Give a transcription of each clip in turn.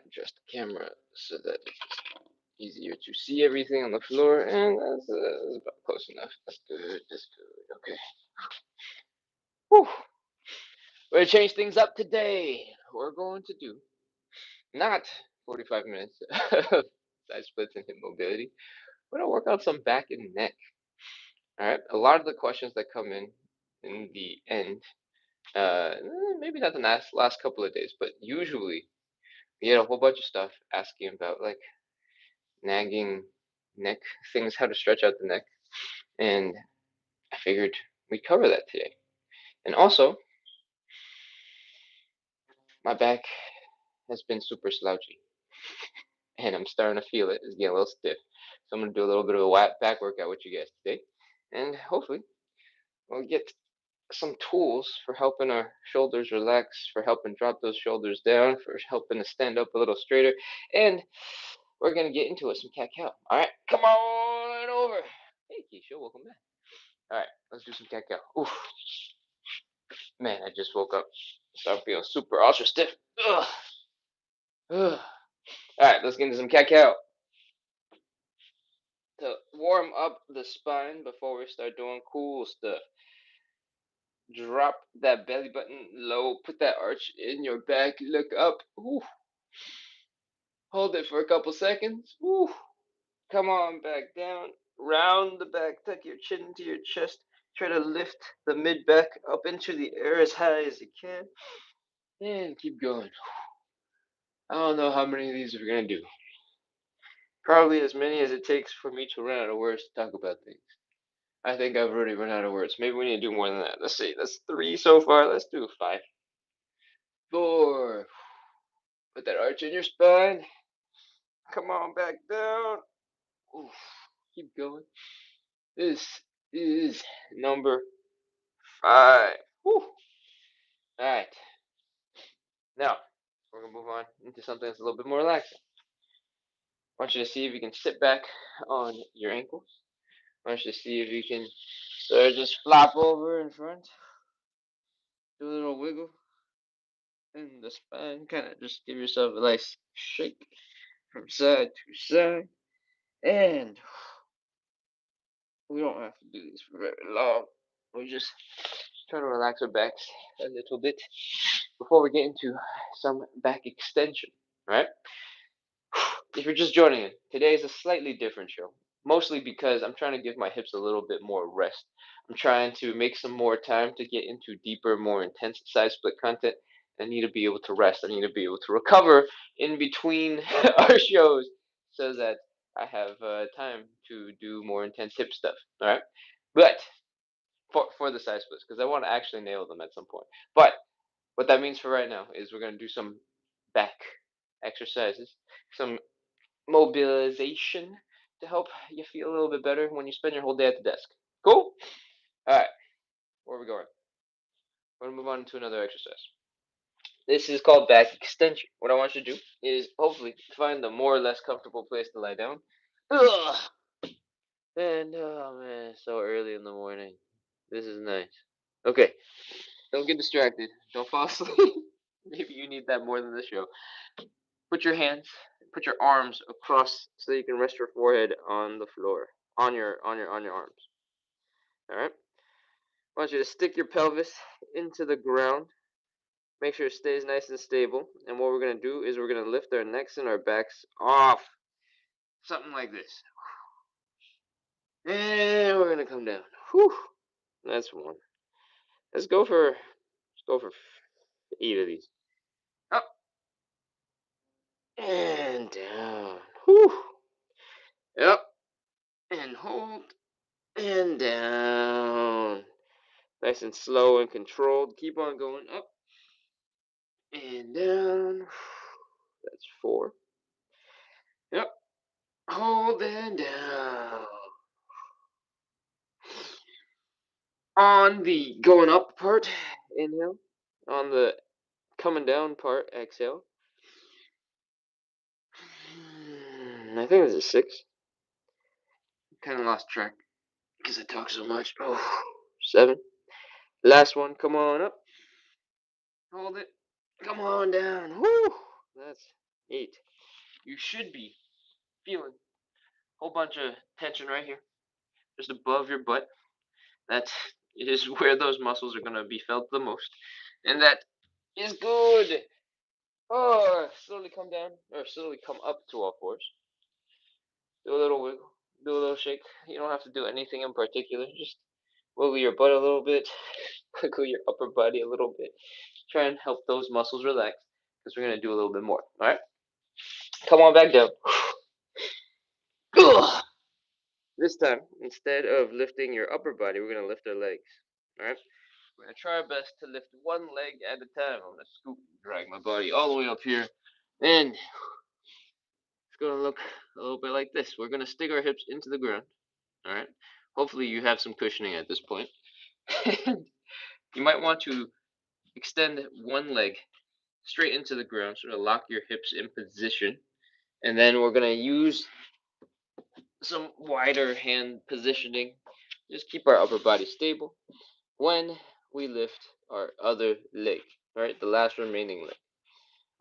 adjust the camera so that it's easier to see everything on the floor, and that's about close enough. That's good. That's good. Okay. Whew. We're gonna change things up today. We're going to do not 45 minutes of side splits and hip mobility. We're gonna work out some back and neck. All right. A lot of the questions that come in the end, maybe not the last couple of days, but usually we get a whole bunch of stuff asking about like nagging neck things, how to stretch out the neck, and I figured we'd cover that today. And also, my back has been super slouchy, and I'm starting to feel it. It's getting a little stiff. So I'm gonna do a little bit of a back workout with you guys today, and hopefully we'll get some tools for helping our shoulders relax, for helping drop those shoulders down, for helping to stand up a little straighter, and we're gonna get into it some cat cow. All right, come on over. Hey, Keisha, welcome back. All right, let's do some cat cow. Oof, man, I just woke up. Start feeling super ultra stiff. Ugh. Ugh. All right, let's get into some cat cow. To warm up the spine before we start doing cool stuff. Drop that belly button low, put that arch in your back, look up. Ooh. Hold it for a couple seconds. Ooh. Come on back down. Round the back, tuck your chin into your chest. Try to lift the mid back up into the air as high as you can. And keep going. I don't know how many of these we're going to do. Probably as many as it takes for me to run out of words to talk about things. I think I've already run out of words. Maybe we need to do more than that. Let's see. That's 3 so far. Let's do 5. 4. Put that arch in your spine. Come on back down. Oof. Keep going. This is number 5. Whew. Alright. Now, we're going to move on into something that's a little bit more relaxing. I want you to see if you can sit back on your ankles. I want you to see if you can sort of just flop over in front. Do a little wiggle in the spine. Kind of just give yourself a nice shake from side to side. And we don't have to do this for very long. We just try to relax our backs a little bit before we get into some back extension, right? If you're just joining in, today is a slightly different show. Mostly because I'm trying to give my hips a little bit more rest. I'm trying to make some more time to get into deeper, more intense side split content. I need to be able to rest. I need to be able to recover in between our shows so that I have time to do more intense hip stuff. All right, but for the side splits because I want to actually nail them at some point. But what that means for right now is we're going to do some back exercises, some mobilization to help you feel a little bit better when you spend your whole day at the desk. Cool? Alright, where are we going? We're going to move on to another exercise. This is called back extension. What I want you to do is hopefully find a more or less comfortable place to lie down. Ugh. And oh man, it's so early in the morning. This is nice. Okay, don't get distracted. Don't fall asleep. Maybe you need that more than the show. Put your hands, put your arms across so you can rest your forehead on the floor, on your arms. All right. I want you to stick your pelvis into the ground. Make sure it stays nice and stable. And what we're gonna do is we're gonna lift our necks and our backs off, something like this. And we're gonna come down. Whew. That's one. Let's go for 8 of these. Up and down. Whew. Up and hold and down. Nice and slow and controlled. Keep on going up and down. That's 4. Yep. Hold and down. On the going up part, inhale. On the coming down part, exhale. I think this is 6. Kind of lost track because I talk so much. Oh, 7. Last one. Come on up. Hold it. Come on down. Woo. That's 8. You should be feeling a whole bunch of tension right here, just above your butt. That is where those muscles are going to be felt the most. And that is good. Oh, slowly come down, or slowly come up to all fours. Do a little wiggle, do a little shake. You don't have to do anything in particular. Just wiggle your butt a little bit, wiggle your upper body a little bit. Try and help those muscles relax, because we're going to do a little bit more. All right? Come on back down. This time, instead of lifting your upper body, we're going to lift our legs. All right? We're going to try our best to lift one leg at a time. I'm going to scoop, drag my body all the way up here, and it's going to look a little bit like this. We're going to stick our hips into the ground. All right? Hopefully you have some cushioning at this point. You might want to extend one leg straight into the ground, sort of lock your hips in position. And then we're going to use some wider hand positioning. Just keep our upper body stable when we lift our other leg, all right, the last remaining leg.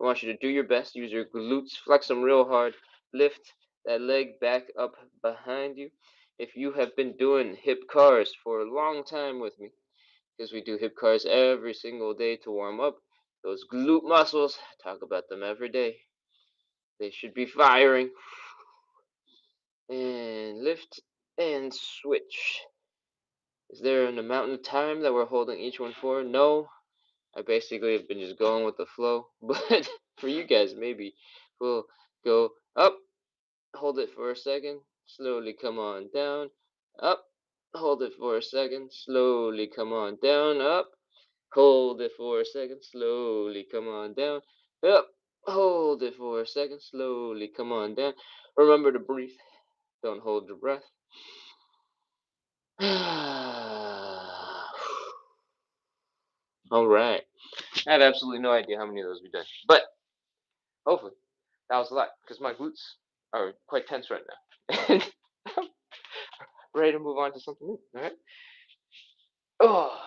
I want you to do your best, use your glutes, flex them real hard, lift that leg back up behind you. If you have been doing hip cars for a long time with me, because we do hip cars every single day to warm up, those glute muscles, talk about them every day. They should be firing. And lift and switch. Is there an amount of time that we're holding each one for? No. I basically have been just going with the flow. But for you guys, maybe we'll go up, hold it for a second, slowly come on down, up, hold it for a second, slowly come on down, up, hold it for a second, slowly come on down, up, hold it for a second, slowly come on down. Remember to breathe. Don't hold your breath. All right. I have absolutely no idea how many of those we've done, but hopefully that was a lot because my glutes are quite tense right now. And I'm ready to move on to something new. All right. Oh,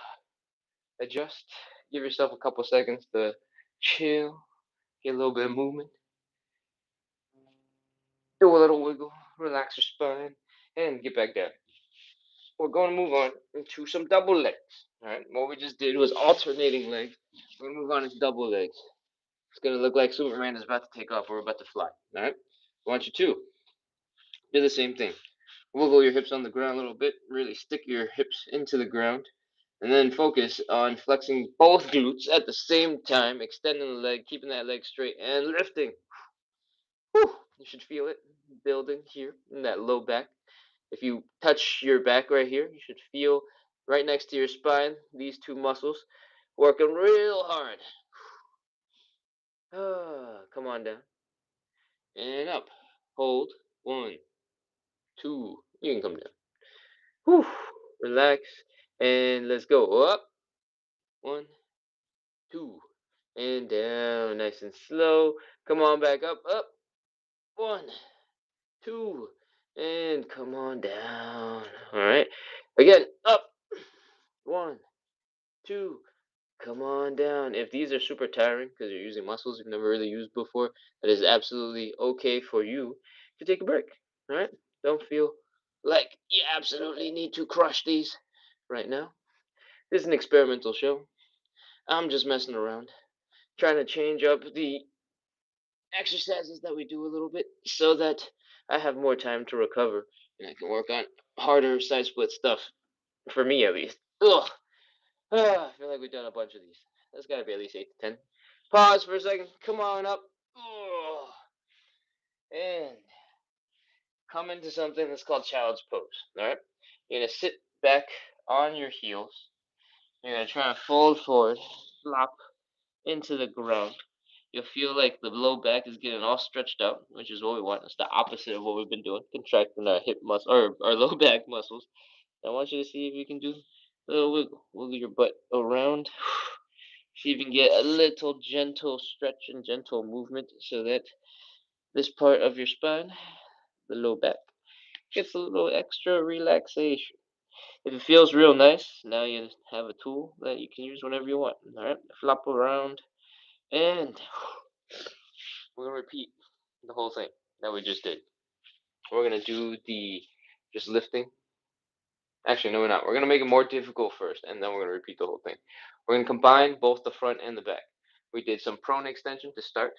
adjust. Give yourself a couple seconds to chill, get a little bit of movement, do a little wiggle, relax your spine, and get back down. We're going to move on into some double legs. All right. What we just did was alternating legs. We're going to move on to double legs. It's going to look like Superman is about to take off or we're about to fly. All right. I want you to do the same thing. Wiggle your hips on the ground a little bit. Really stick your hips into the ground. And then focus on flexing both glutes at the same time, extending the leg, keeping that leg straight, and lifting. Whew, you should feel it building here in that low back. If you touch your back right here, you should feel right next to your spine, these two muscles working real hard. Come on down. And up. Hold. 1, 2. You can come down. Whew. Relax. And let's go. Up. 1, 2. And down. Nice and slow. Come on back up. Up. 1, 2. And come on down. Alright. Again. Up. 1, 2. Come on down. If these are super tiring because you're using muscles you've never really used before, that is absolutely okay for you to take a break. All right? Don't feel like you absolutely need to crush these right now. This is an experimental show. I'm just messing around, trying to change up the exercises that we do a little bit so that I have more time to recover and I can work on harder side split stuff, for me at least. Ugh. I feel like we've done a bunch of these. There's got to be at least 8 to 10. Pause for a second. Come on up. And come into something that's called child's pose. All right? You're going to sit back on your heels. You're going to try and fold forward, flop into the ground. You'll feel like the low back is getting all stretched out, which is what we want. It's the opposite of what we've been doing, contracting our hip muscle or our low back muscles. I want you to see if you can do a little wiggle. Wiggle your butt around. See if you can get a little gentle stretch and gentle movement so that this part of your spine, the low back, gets a little extra relaxation. If it feels real nice, now you have a tool that you can use whenever you want. All right, flop around and we're gonna repeat the whole thing that we just did. We're gonna do the just lifting. Actually, no, we're not. We're gonna make it more difficult first, and then we're gonna repeat the whole thing. We're gonna combine both the front and the back. We did some prone extension to start.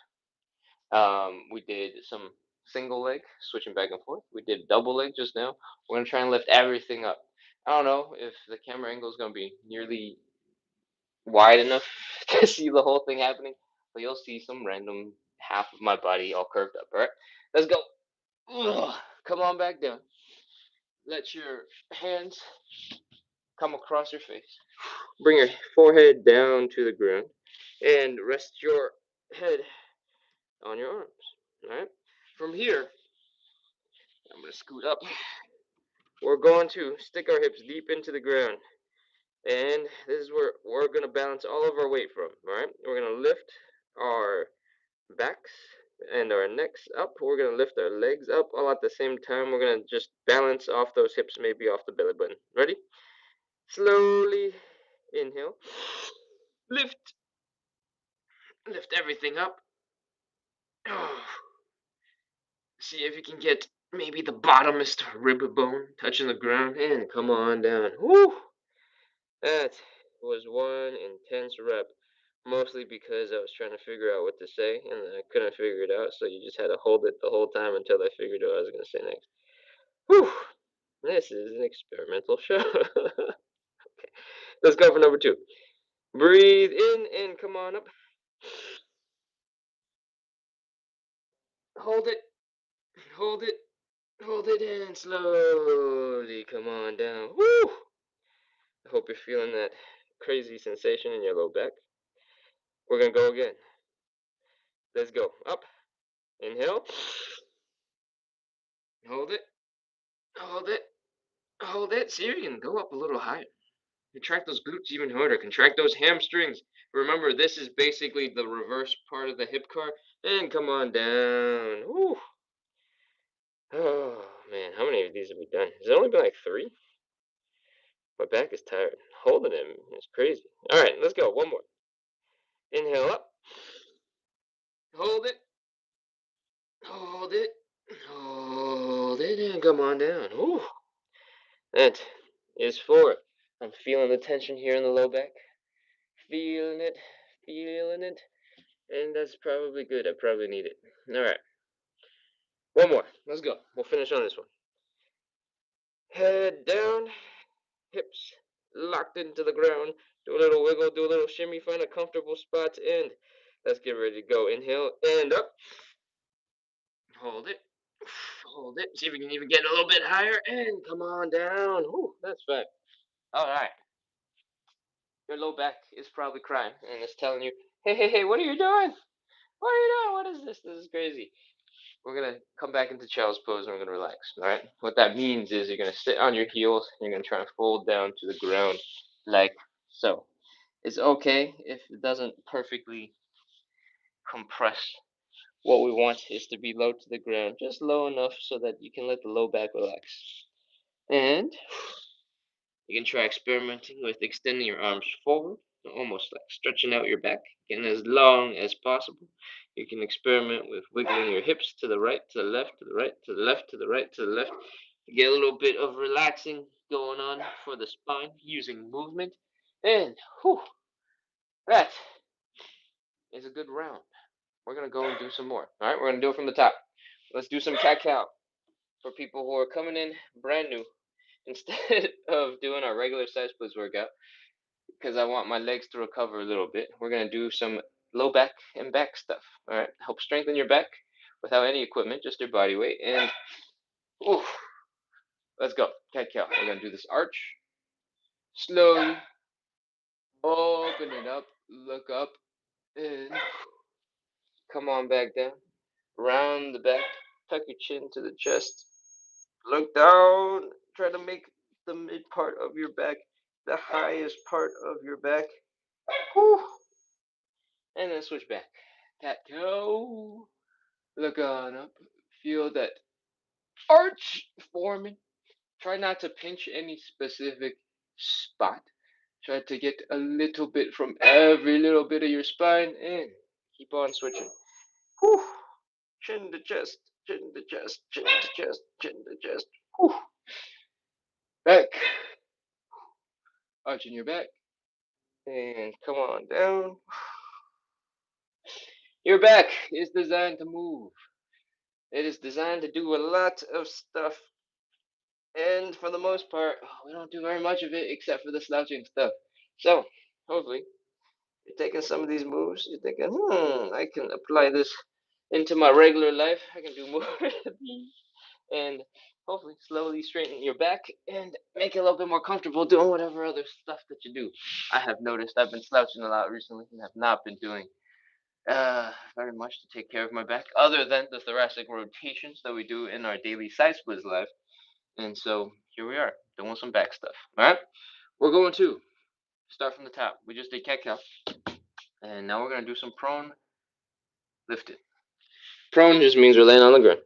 We did some single leg, switching back and forth. We did double leg just now. We're gonna try and lift everything up. I don't know if the camera angle is gonna be nearly wide enough to see the whole thing happening, but you'll see some random half of my body all curved up. All right, let's go. Ugh. Come on back down. Let your hands come across your face. Bring your forehead down to the ground and rest your head on your arms. All right. From here, I'm gonna scoot up. We're going to stick our hips deep into the ground, and this is where we're gonna balance all of our weight from. All right. We're gonna lift our backs and our necks up. We're gonna lift our legs up all at the same time. We're gonna just balance off those hips, maybe off the belly button. Ready? Slowly inhale. Lift. Lift everything up. See if you can get maybe the bottomest rib bone touching the ground, and come on down. Woo! That was one intense rep. Mostly because I was trying to figure out what to say and I couldn't figure it out, so you just had to hold it the whole time until I figured out what I was going to say next. Whew! This is an experimental show. Okay, let's go for number 2. Breathe in and come on up. Hold it, hold it, hold it in slowly. Come on down. Woo! I hope you're feeling that crazy sensation in your low back. We're going to go again. Let's go. Up. Inhale. Hold it. Hold it. Hold it. See, you can go up a little higher. Contract those glutes even harder. Contract those hamstrings. Remember, this is basically the reverse part of the hip car. And come on down. Woo. Oh, man. How many of these have we done? Has it only been like 3? My back is tired. Holding it is crazy. All right, let's go. One more. Inhale up. Hold it. Hold it. Hold it. And come on down. Woo. That is 4. I'm feeling the tension here in the low back. Feeling it. Feeling it. And that's probably good. I probably need it. All right. One more. Let's go. We'll finish on this one. Head down. Hips locked into the ground. Do a little wiggle. Do a little shimmy. Find a comfortable spot. And let's get ready to go. Inhale and up. Hold it. Hold it. See if we can even get a little bit higher. And come on down. Whew, that's fine. All right. Your low back is probably crying and it's telling you, hey, hey, hey, what are you doing? What are you doing? What is this? This is crazy. We're gonna come back into child's pose and we're gonna relax. All right. What that means is you're gonna sit on your heels and you're gonna try and fold down to the ground like so. It's okay if it doesn't perfectly compress. What we want is to be low to the ground, just low enough so that you can let the low back relax. And you can try experimenting with extending your arms forward, almost like stretching out your back, getting as long as possible. You can experiment with wiggling your hips to the right, to the left, to the right, to the left, to the right, to the left, to get a little bit of relaxing going on for the spine using movement. And whew, that is a good round. We're going to go and do some more. All right, we're going to do it from the top. Let's do some cat cow for people who are coming in brand new. Instead of doing our regular size splits workout, because I want my legs to recover a little bit, we're going to do some low back and back stuff. All right, help strengthen your back without any equipment, just your body weight. And ooh, let's go. Cat cow. We're going to do this arch. Slowly open it up, look up, and come on back down. Round the back, tuck your chin to the chest. Look down. Try to make the mid part of your back the highest part of your back. Whew. And then switch back. Cat cow. Look on up. Feel that arch forming. Try not to pinch any specific spot. Try to get a little bit from every little bit of your spine and keep on switching. Whew. chin to chest, chin to chest, chin to chest, chin to chest. Whew. Back, arching your back, and come on down. Your back is designed to move. It is designed to do a lot of stuff, and for the most part, we don't do very much of it except for the slouching stuff. So, hopefully, you're taking some of these moves, you're thinking, I can apply this into my regular life. I can do more of these, and hopefully slowly straighten your back and make it a little bit more comfortable doing whatever other stuff that you do. I have noticed I've been slouching a lot recently and have not been doing very much to take care of my back, other than the thoracic rotations that we do in our daily side splits life. And so here we are, doing some back stuff. All right, we're going to start from the top. We just did cat cow, and now we're gonna do some prone lifting. Prone just means we're laying on the ground.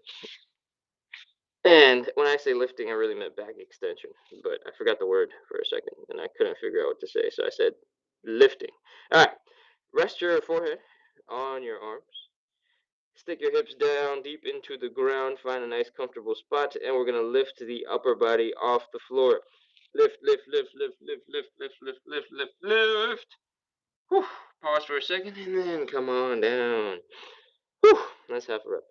And when I say lifting, I really meant back extension, but I forgot the word for a second, and I couldn't figure out what to say, so I said lifting. All right, rest your forehead on your arms. Stick your hips down deep into the ground, find a nice comfortable spot, and we're gonna lift the upper body off the floor. Lift, lift, lift, lift, lift, lift, lift, lift, lift, lift, lift. Whew. Pause for a second, and then come on down. Whew. That's half a rep.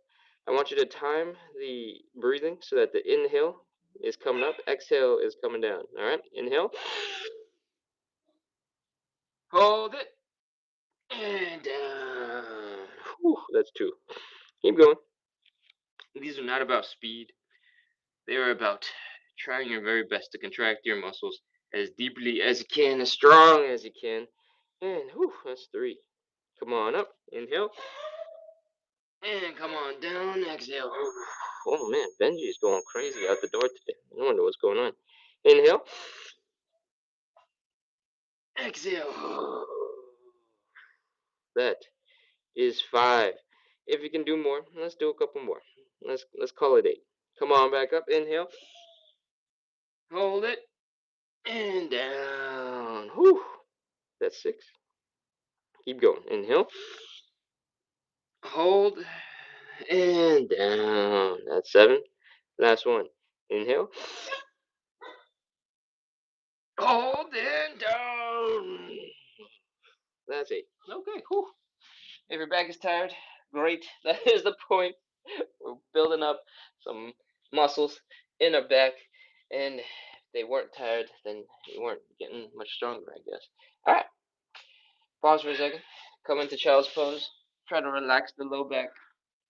I want you to time the breathing so that the inhale is coming up, exhale is coming down. All right, inhale. Hold it. And down. Whew. That's two. Keep going. These are not about speed. They are about trying your very best to contract your muscles as deeply as you can, as strong as you can. And whew, that's three. Come on up. Inhale. And come on down. Exhale. Oh man, Benji's going crazy out the door today. I wonder what's going on. Inhale. Exhale. That is five. If you can do more, let's do a couple more. Let's call it eight. Come on back up. Inhale. Hold it. And down. Whew. That's six. Keep going. Inhale. Hold. And down. That's seven. Last one. Inhale. Hold and down. That's eight. Okay. Whew. If your back is tired, great. That is the point. We're building up some muscles in our back, and if they weren't tired, then you weren't getting much stronger, I guess. All right. Pause for a second. Come into child's pose. Try to relax the low back.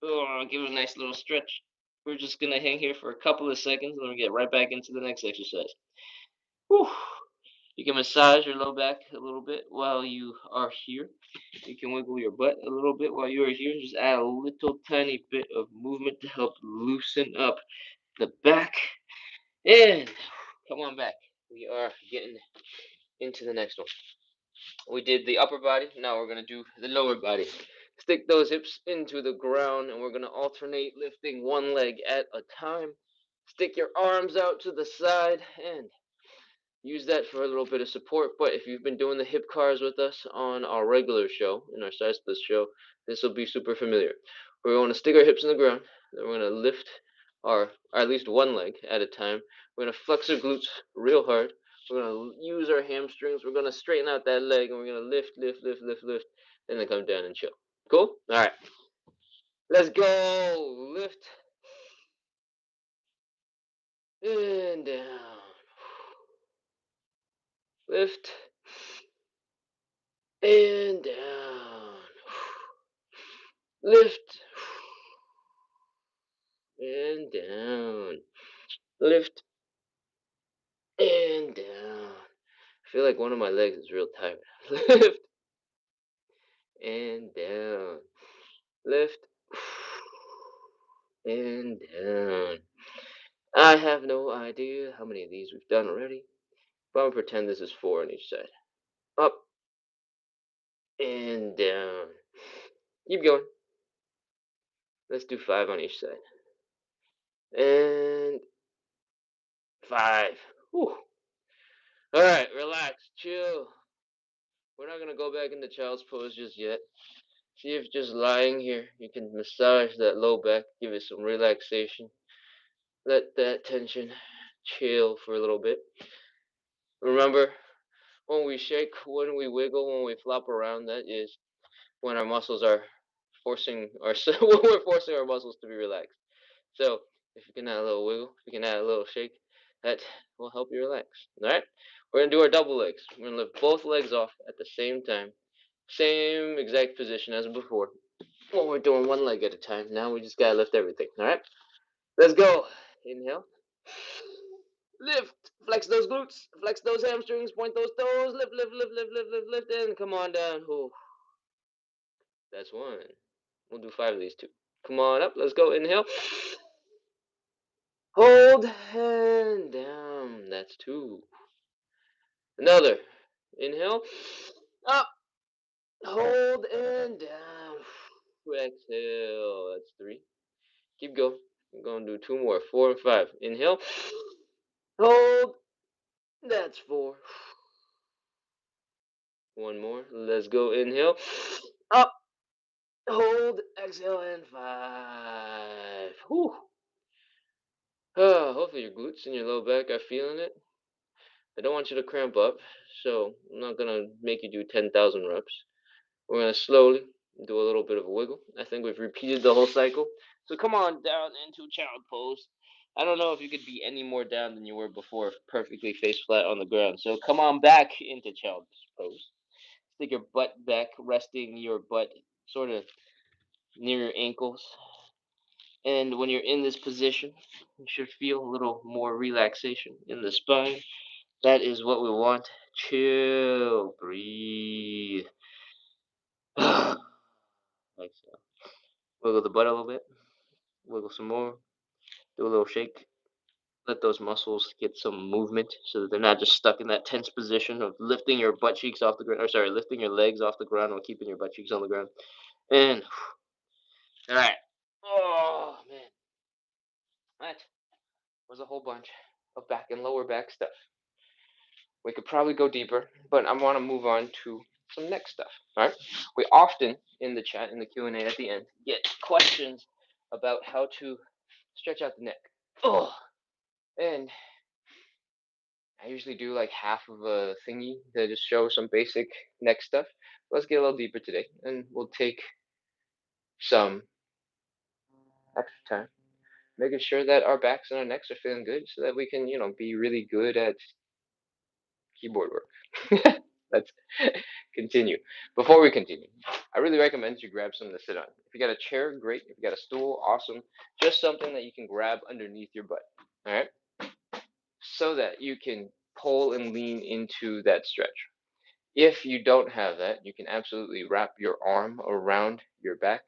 Give it a nice little stretch. We're just gonna hang here for a couple of seconds, and then we get right back into the next exercise. Whew. You can massage your low back a little bit while you are here. You can wiggle your butt a little bit while you are here. Just add a little tiny bit of movement to help loosen up the back. And come on back. We are getting into the next one. We did the upper body. Now we're going to do the lower body. Stick those hips into the ground, and we're going to alternate lifting one leg at a time. Stick your arms out to the side and use that for a little bit of support. But if you've been doing the hip cars with us on our regular show, in our side splits show, this will be super familiar. We're going to stick our hips in the ground, then we're going to lift our at least one leg at a time. We're going to flex our glutes real hard. We're going to use our hamstrings. We're going to straighten out that leg, and we're going to lift, lift, lift, lift, lift, and then come down and chill. Cool? All right. Let's go. Lift. And down. Lift. And down. Lift. And down. Lift. And down. I feel like one of my legs is real tired. Lift. And down. Lift. And down. I have no idea how many of these we've done already, but I'm gonna pretend this is 4 on each side. Up and down. Keep going. Let's do 5 on each side. And 5. Whew. All right, relax, chill. We're not gonna go back into child's pose just yet. See if just lying here, you can massage that low back, give it some relaxation. Let that tension chill for a little bit. Remember, when we shake, when we wiggle, when we flop around, that is when our muscles are forcing our when we're forcing our muscles to be relaxed. So if you can add a little wiggle, if you can add a little shake, that will help you relax. All right, we're gonna do our double legs. We're gonna lift both legs off at the same time, same exact position as before. Well, we're doing one leg at a time. Now we just gotta lift everything. All right, let's go. Inhale. Lift. Flex those glutes. Flex those hamstrings. Point those toes. Lift, lift, lift, lift, lift, lift, lift, and come on down. Ooh, that's one. We'll do 5 of these too. Come on up. Let's go. Inhale. Hold and down. That's 2. Another. Inhale. Up. Hold and down. Exhale. That's 3. Keep going. I'm going to do 2 more. 4 and 5. Inhale. Hold. That's 4. One more. Let's go. Inhale. Up. Hold. Exhale. And 5. Whew. Hopefully your glutes and your low back are feeling it. I don't want you to cramp up, so I'm not going to make you do 10,000 reps. We're going to slowly do a little bit of a wiggle. I think we've repeated the whole cycle. So come on down into child pose. I don't know if you could be any more down than you were before, perfectly face flat on the ground. So come on back into child pose. Stick your butt back, resting your butt sort of near your ankles. And when you're in this position, you should feel a little more relaxation in the spine. That is what we want. Chill, breathe. Exhale. Wiggle the butt a little bit. Wiggle some more. Do a little shake. Let those muscles get some movement so that they're not just stuck in that tense position of lifting your butt cheeks off the ground. Or sorry, lifting your legs off the ground while keeping your butt cheeks on the ground. And all right. Oh man, that was a whole bunch of back and lower back stuff. We could probably go deeper, but I want to move on to some neck stuff. All right. We often in the chat in the Q&A at the end get questions about how to stretch out the neck. Oh, and I usually do like half of a thingy to just show some basic neck stuff. Let's get a little deeper today, and we'll take some extra time making sure that our backs and our necks are feeling good so that we can, be really good at keyboard work. Let's continue. Before we continue, I really recommend you grab something to sit on. If you got a chair, great. If you got a stool, awesome. Just something that you can grab underneath your butt, all right? So that you can pull and lean into that stretch. If you don't have that, you can absolutely wrap your arm around your back.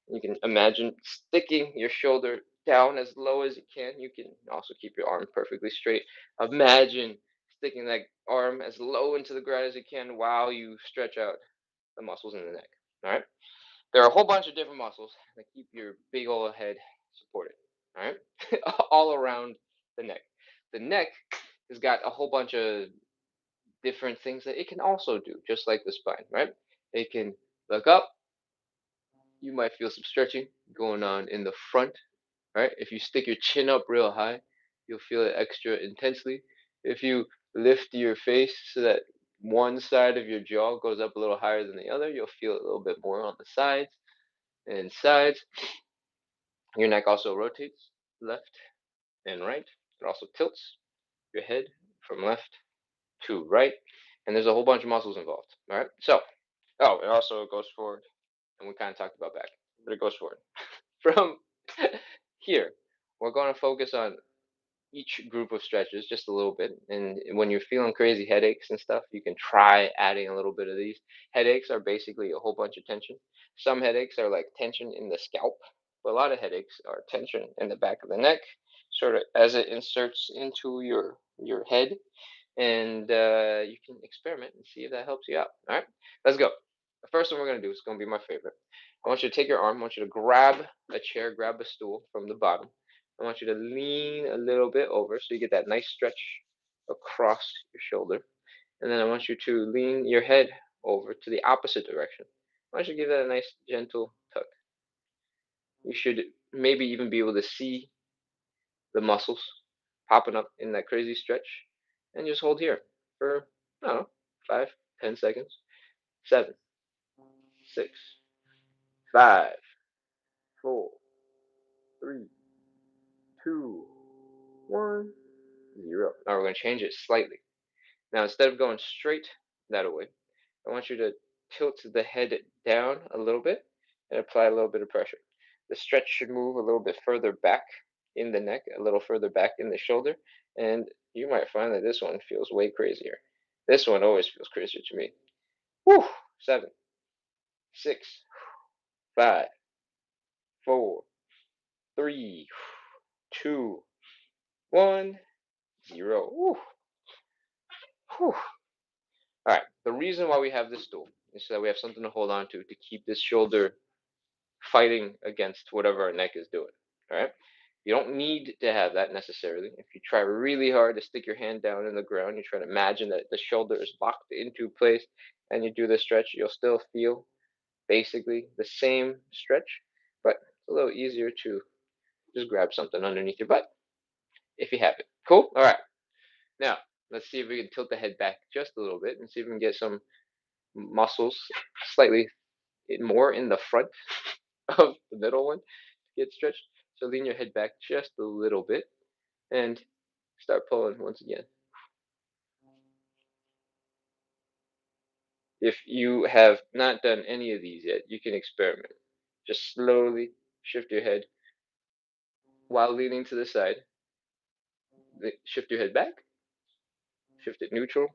You can imagine sticking your shoulder down as low as you can. You can also keep your arm perfectly straight. Imagine sticking that arm as low into the ground as you can while you stretch out the muscles in the neck. All right. There are a whole bunch of different muscles that keep your big old head supported. All right. All around the neck. The neck has got a whole bunch of different things that it can also do, just like the spine, right? It can look up. You might feel some stretching going on in the front, right? If you stick your chin up real high, you'll feel it extra intensely. If you lift your face so that one side of your jaw goes up a little higher than the other, you'll feel it a little bit more on the sides and sides. Your neck also rotates left and right. It also tilts your head from left to right. And there's a whole bunch of muscles involved. All right. So, it also goes forward. And we kind of talked about back, but it goes forward. From here, we're going to focus on each group of stretches just a little bit. And when you're feeling crazy headaches and stuff, you can try adding a little bit of these. Headaches are basically a whole bunch of tension. Some headaches are like tension in the scalp, but a lot of headaches are tension in the back of the neck, sort of as it inserts into your head. And you can experiment and see if that helps you out. All right, let's go. The first one we're going to do is going to be my favorite. I want you to take your arm. I want you to grab a chair, grab a stool from the bottom. I want you to lean a little bit over so you get that nice stretch across your shoulder. And then I want you to lean your head over to the opposite direction. I should give that a nice gentle tuck. You should maybe even be able to see the muscles popping up in that crazy stretch. And just hold here for, I don't know, 5, 10 seconds. 7, 6, 5, 4, 3, 2, 1, 0. Now we're going to change it slightly. Now instead of going straight that way, I want you to tilt the head down a little bit and apply a little bit of pressure. The stretch should move a little bit further back in the neck, a little further back in the shoulder, and you might find that this one feels way crazier. This one always feels crazier to me. Whew! 7, 6, 5, 4, 3, 2, 1, 0. Whew. Whew. All right. The reason why we have this tool is so that we have something to hold on to keep this shoulder fighting against whatever our neck is doing. All right. You don't need to have that necessarily. If you try really hard to stick your hand down in the ground, you try to imagine that the shoulder is locked into place and you do the stretch, you'll still feel basically the same stretch, but it's a little easier to just grab something underneath your butt if you have it. Cool? All right. Now, let's see if we can tilt the head back just a little bit and see if we can get some muscles slightly more in the front of the middle one to get stretched. So lean your head back just a little bit and start pulling once again. If you have not done any of these yet, you can experiment. Just slowly shift your head while leaning to the side. Shift your head back, shift it neutral,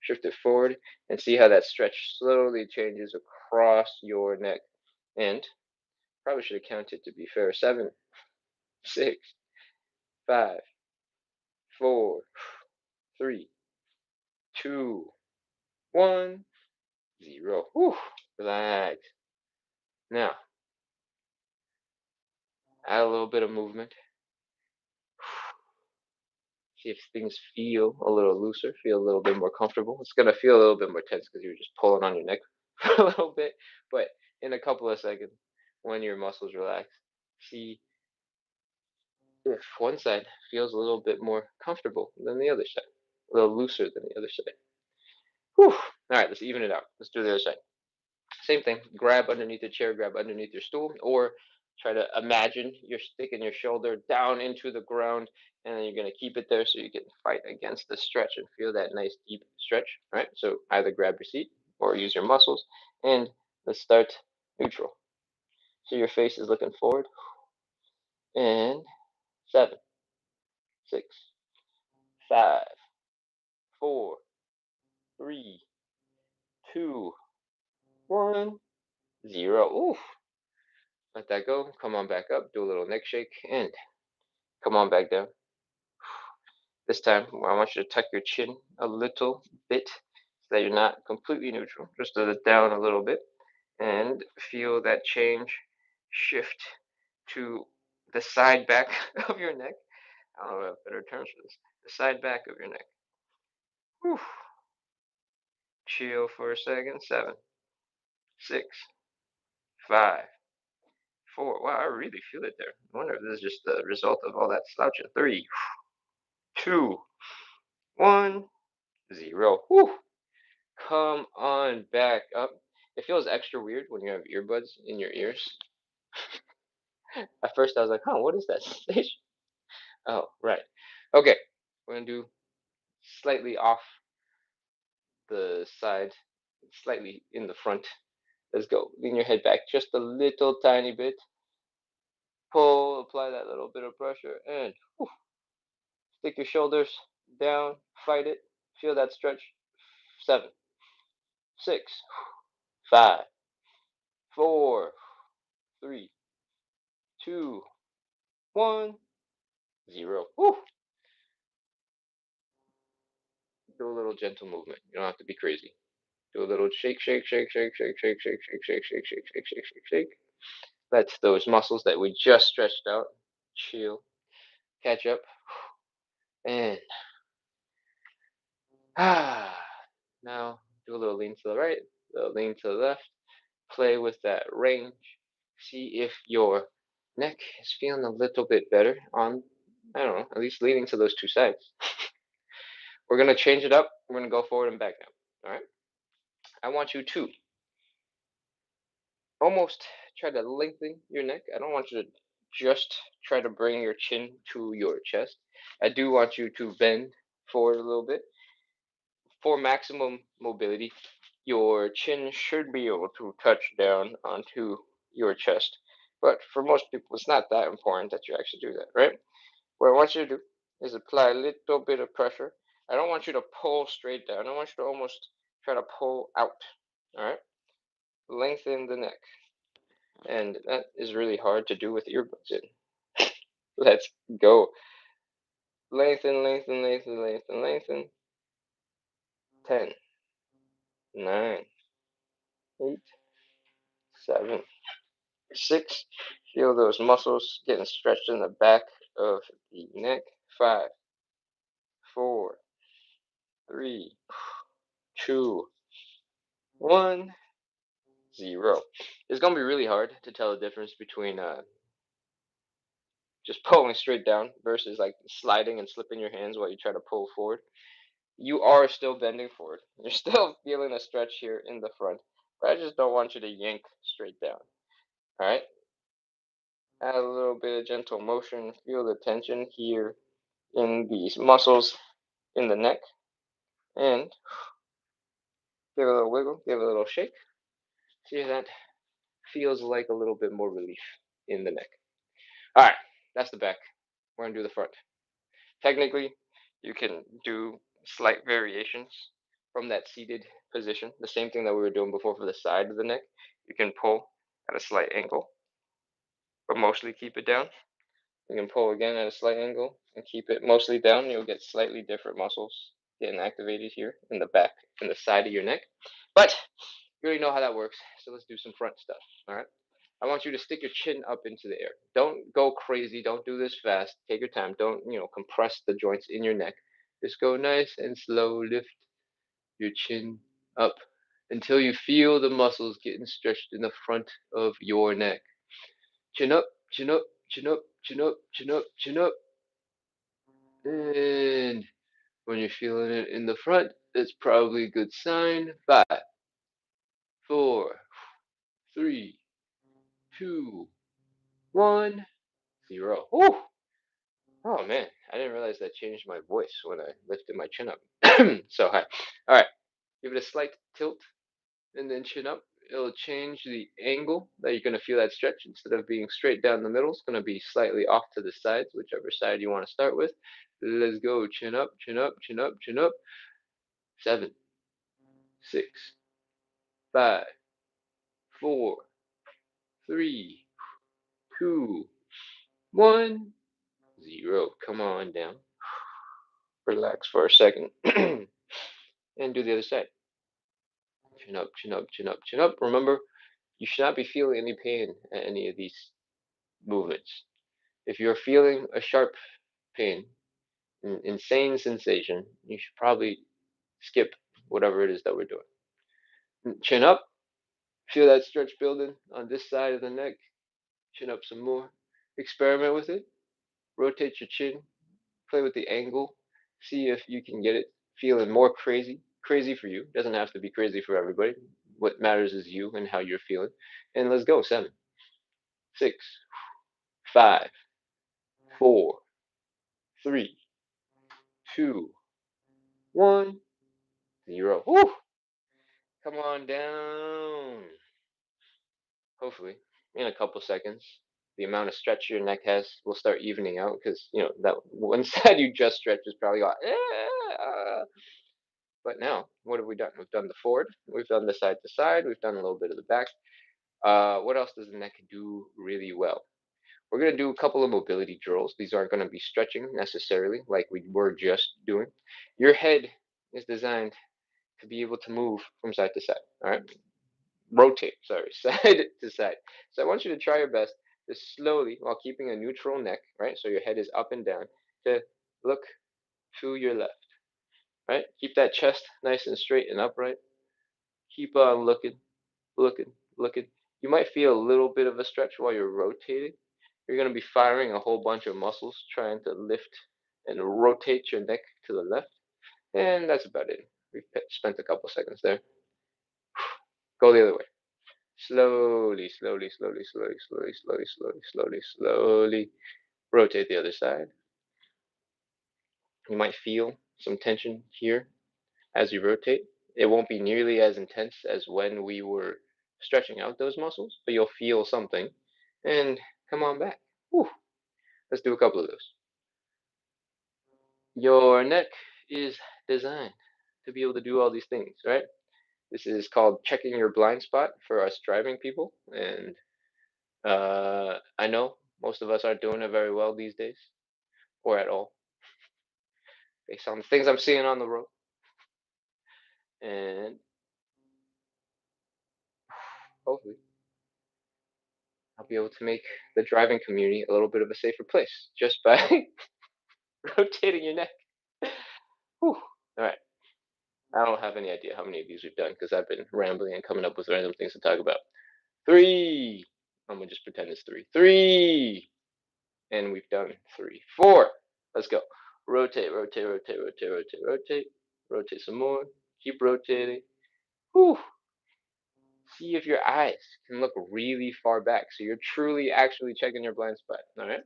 shift it forward, and see how that stretch slowly changes across your neck. And probably should have counted to be fair. 7, 6, 5, 4, 3, 2, 1, 0. Whew, relax. Now, add a little bit of movement. See if things feel a little looser, feel a little bit more comfortable. It's going to feel a little bit more tense because you're just pulling on your neck for a little bit. But in a couple of seconds, when your muscles relax, see if one side feels a little bit more comfortable than the other side, a little looser than the other side. Whew. All right, let's even it out. Let's do the other side. Same thing. Grab underneath the chair, grab underneath your stool, or try to imagine you're sticking your shoulder down into the ground, and then you're going to keep it there so you can fight against the stretch and feel that nice deep stretch. All right. So either grab your seat or use your muscles, and let's start neutral. So your face is looking forward, and 7, 6, 5, 4, 3, 2, 1, 0. Oof. Let that go. Come on back up. Do a little neck shake and come on back down. This time, I want you to tuck your chin a little bit so that you're not completely neutral, just down a little bit, and feel that change shift to the side back of your neck. I don't know better terms for this. The side back of your neck. Whew. Chill for a second. 7, 6, 5, 4. Wow, I really feel it there. I wonder if this is just the result of all that slouching. 3, 2, 1, 0. Whew. Come on back up. It feels extra weird when you have earbuds in your ears. At first, I was like, huh, what is that sensation? Oh, right. Okay, we're gonna do slightly off the side, slightly in the front. Let's go. Lean your head back just a little tiny bit. Pull, apply that little bit of pressure, and whew, stick your shoulders down, fight it. Feel that stretch. 7, 6, 5, 4, 3, 2, 1, 0. Whew. Do a little gentle movement. You don't have to be crazy. Do a little shake, shake, shake, shake, shake, shake, shake, shake, shake, shake, shake, shake, shake, shake, shake. Let those muscles that we just stretched out chill, catch up, and now do a little lean to the right, a little lean to the left. play with that range. See if your neck is feeling a little bit better on, I don't know, at least leaning to those two sides. We're going to change it up. We're going to go forward and back now. All right. I want you to almost try to lengthen your neck. I don't want you to just try to bring your chin to your chest. I do want you to bend forward a little bit. For maximum mobility, your chin should be able to touch down onto your chest. But for most people, it's not that important that you actually do that, right? What I want you to do is apply a little bit of pressure. I don't want you to pull straight down. I want you to almost try to pull out, all right? Lengthen the neck. And that is really hard to do with earbuds in. Let's go. Lengthen, lengthen, lengthen, lengthen, lengthen. 10, 9, 8, 7, 6. Feel those muscles getting stretched in the back of the neck. 5, 4, 3, 2, 1, 0. It's gonna be really hard to tell the difference between just pulling straight down versus like sliding and slipping your hands while you try to pull forward. You are still bending forward. You're still feeling a stretch here in the front, but I just don't want you to yank straight down. All right. Add a little bit of gentle motion. Feel the tension here in these muscles in the neck, and give it a little wiggle, give it a little shake. See if that feels like a little bit more relief in the neck. All right, that's the back. We're gonna do the front. Technically, you can do slight variations from that seated position. The same thing that we were doing before for the side of the neck. You can pull at a slight angle, but mostly keep it down. You can pull again at a slight angle and keep it mostly down. You'll get slightly different muscles getting activated here in the back and the side of your neck. But you already know how that works, so let's do some front stuff. All right. I want you to stick your chin up into the air. Don't go crazy. Don't do this fast. Take your time. Don't, compress the joints in your neck. Just go nice and slow. Lift your chin up until you feel the muscles getting stretched in the front of your neck. Chin up, chin up, chin up, chin up, chin up, chin up. And when you're feeling it in the front, that's probably a good sign. 5, 4, 3, 2, 1, 0. Woo! Oh man, I didn't realize that changed my voice when I lifted my chin up. So high. All right, give it a slight tilt and then chin up. It'll change the angle that you're going to feel that stretch. Instead of being straight down the middle, it's going to be slightly off to the sides, whichever side you want to start with. Let's go. Chin up, chin up, chin up, chin up. 7, 6, 5, 4, 3, 2, 1, 0. Come on down. Relax for a second. And do the other side. Chin up, chin up, chin up, chin up. Remember, you should not be feeling any pain at any of these movements. If you're feeling a sharp pain, an insane sensation, you should probably skip whatever it is that we're doing. Chin up, feel that stretch building on this side of the neck. Chin up some more. Experiment with it. Rotate your chin. Play with the angle. See if you can get it feeling more crazy. Crazy for you. Doesn't have to be crazy for everybody. What matters is you and how you're feeling. And let's go. 7, 6, 5, 4, 3, 2, 1, 0. Woo! Come on down. Hopefully, in a couple seconds, the amount of stretch your neck has will start evening out because that one side you just stretched is probably got. But now, what have we done? We've done the forward, we've done the side to side, we've done a little bit of the back. What else does the neck do really well? We're going to do a couple of mobility drills. These aren't going to be stretching necessarily like we were just doing. Your head is designed to be able to move from side to side. All right. Rotate, sorry, side to side. So I want you to try your best to slowly, while keeping a neutral neck, right? So your head is up and down, to look to your left, right? Keep that chest nice and straight and upright. Keep on looking, looking, looking. You might feel a little bit of a stretch while you're rotating. You're going to be firing a whole bunch of muscles trying to lift and rotate your neck to the left. And that's about it. We've spent a couple seconds there. Go the other way. Slowly, slowly, slowly, slowly, slowly, slowly, slowly, slowly, slowly. Rotate the other side. You might feel some tension here as you rotate. It won't be nearly as intense as when we were stretching out those muscles, but you'll feel something. And come on back. Whew. Let's do a couple of those. Your neck is designed to be able to do all these things, right? This is called checking your blind spot for us driving people. And I know most of us aren't doing it very well these days, or at all, based on the things I'm seeing on the road. And hopefully, I'll be able to make the driving community a little bit of a safer place just by rotating your neck. Whew. All right. I don't have any idea how many of these we've done because I've been rambling and coming up with random things to talk about. 3. I'm gonna just pretend it's 3. 3. And we've done 3. 4. Let's go. Rotate, rotate, rotate, rotate, rotate, rotate. Rotate some more. Keep rotating. Whew. See if your eyes can look really far back. So you're truly actually checking your blind spot. All right.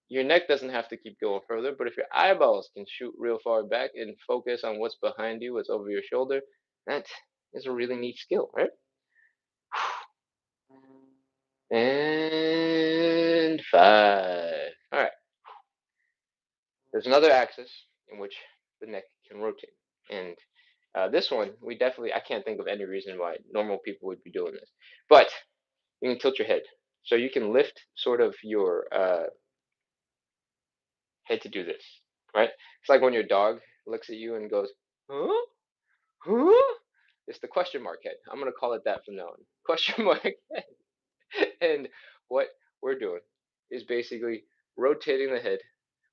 Your neck doesn't have to keep going further, but if your eyeballs can shoot real far back and focus on what's behind you, what's over your shoulder, that is a really neat skill, right? And 5. All right. There's another axis in which the neck can rotate. And this one, I can't think of any reason why normal people would be doing this. But you can tilt your head. So you can lift sort of your head to do this, right? It's like when your dog looks at you and goes, huh? Huh? It's the question mark head. I'm going to call it that from now on. Question mark head. And what we're doing is basically rotating the head.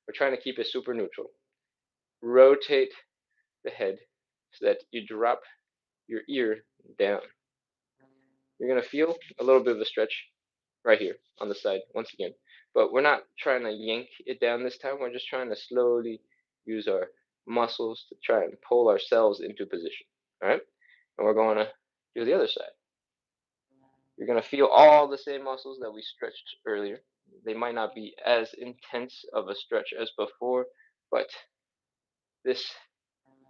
We're trying to keep it super neutral. Rotate the head so that you drop your ear down. You're going to feel a little bit of a stretch right here on the side once again. But we're not trying to yank it down this time. We're just trying to slowly use our muscles to try and pull ourselves into position. All right? And we're going to do the other side. You're going to feel all the same muscles that we stretched earlier. They might not be as intense of a stretch as before, but this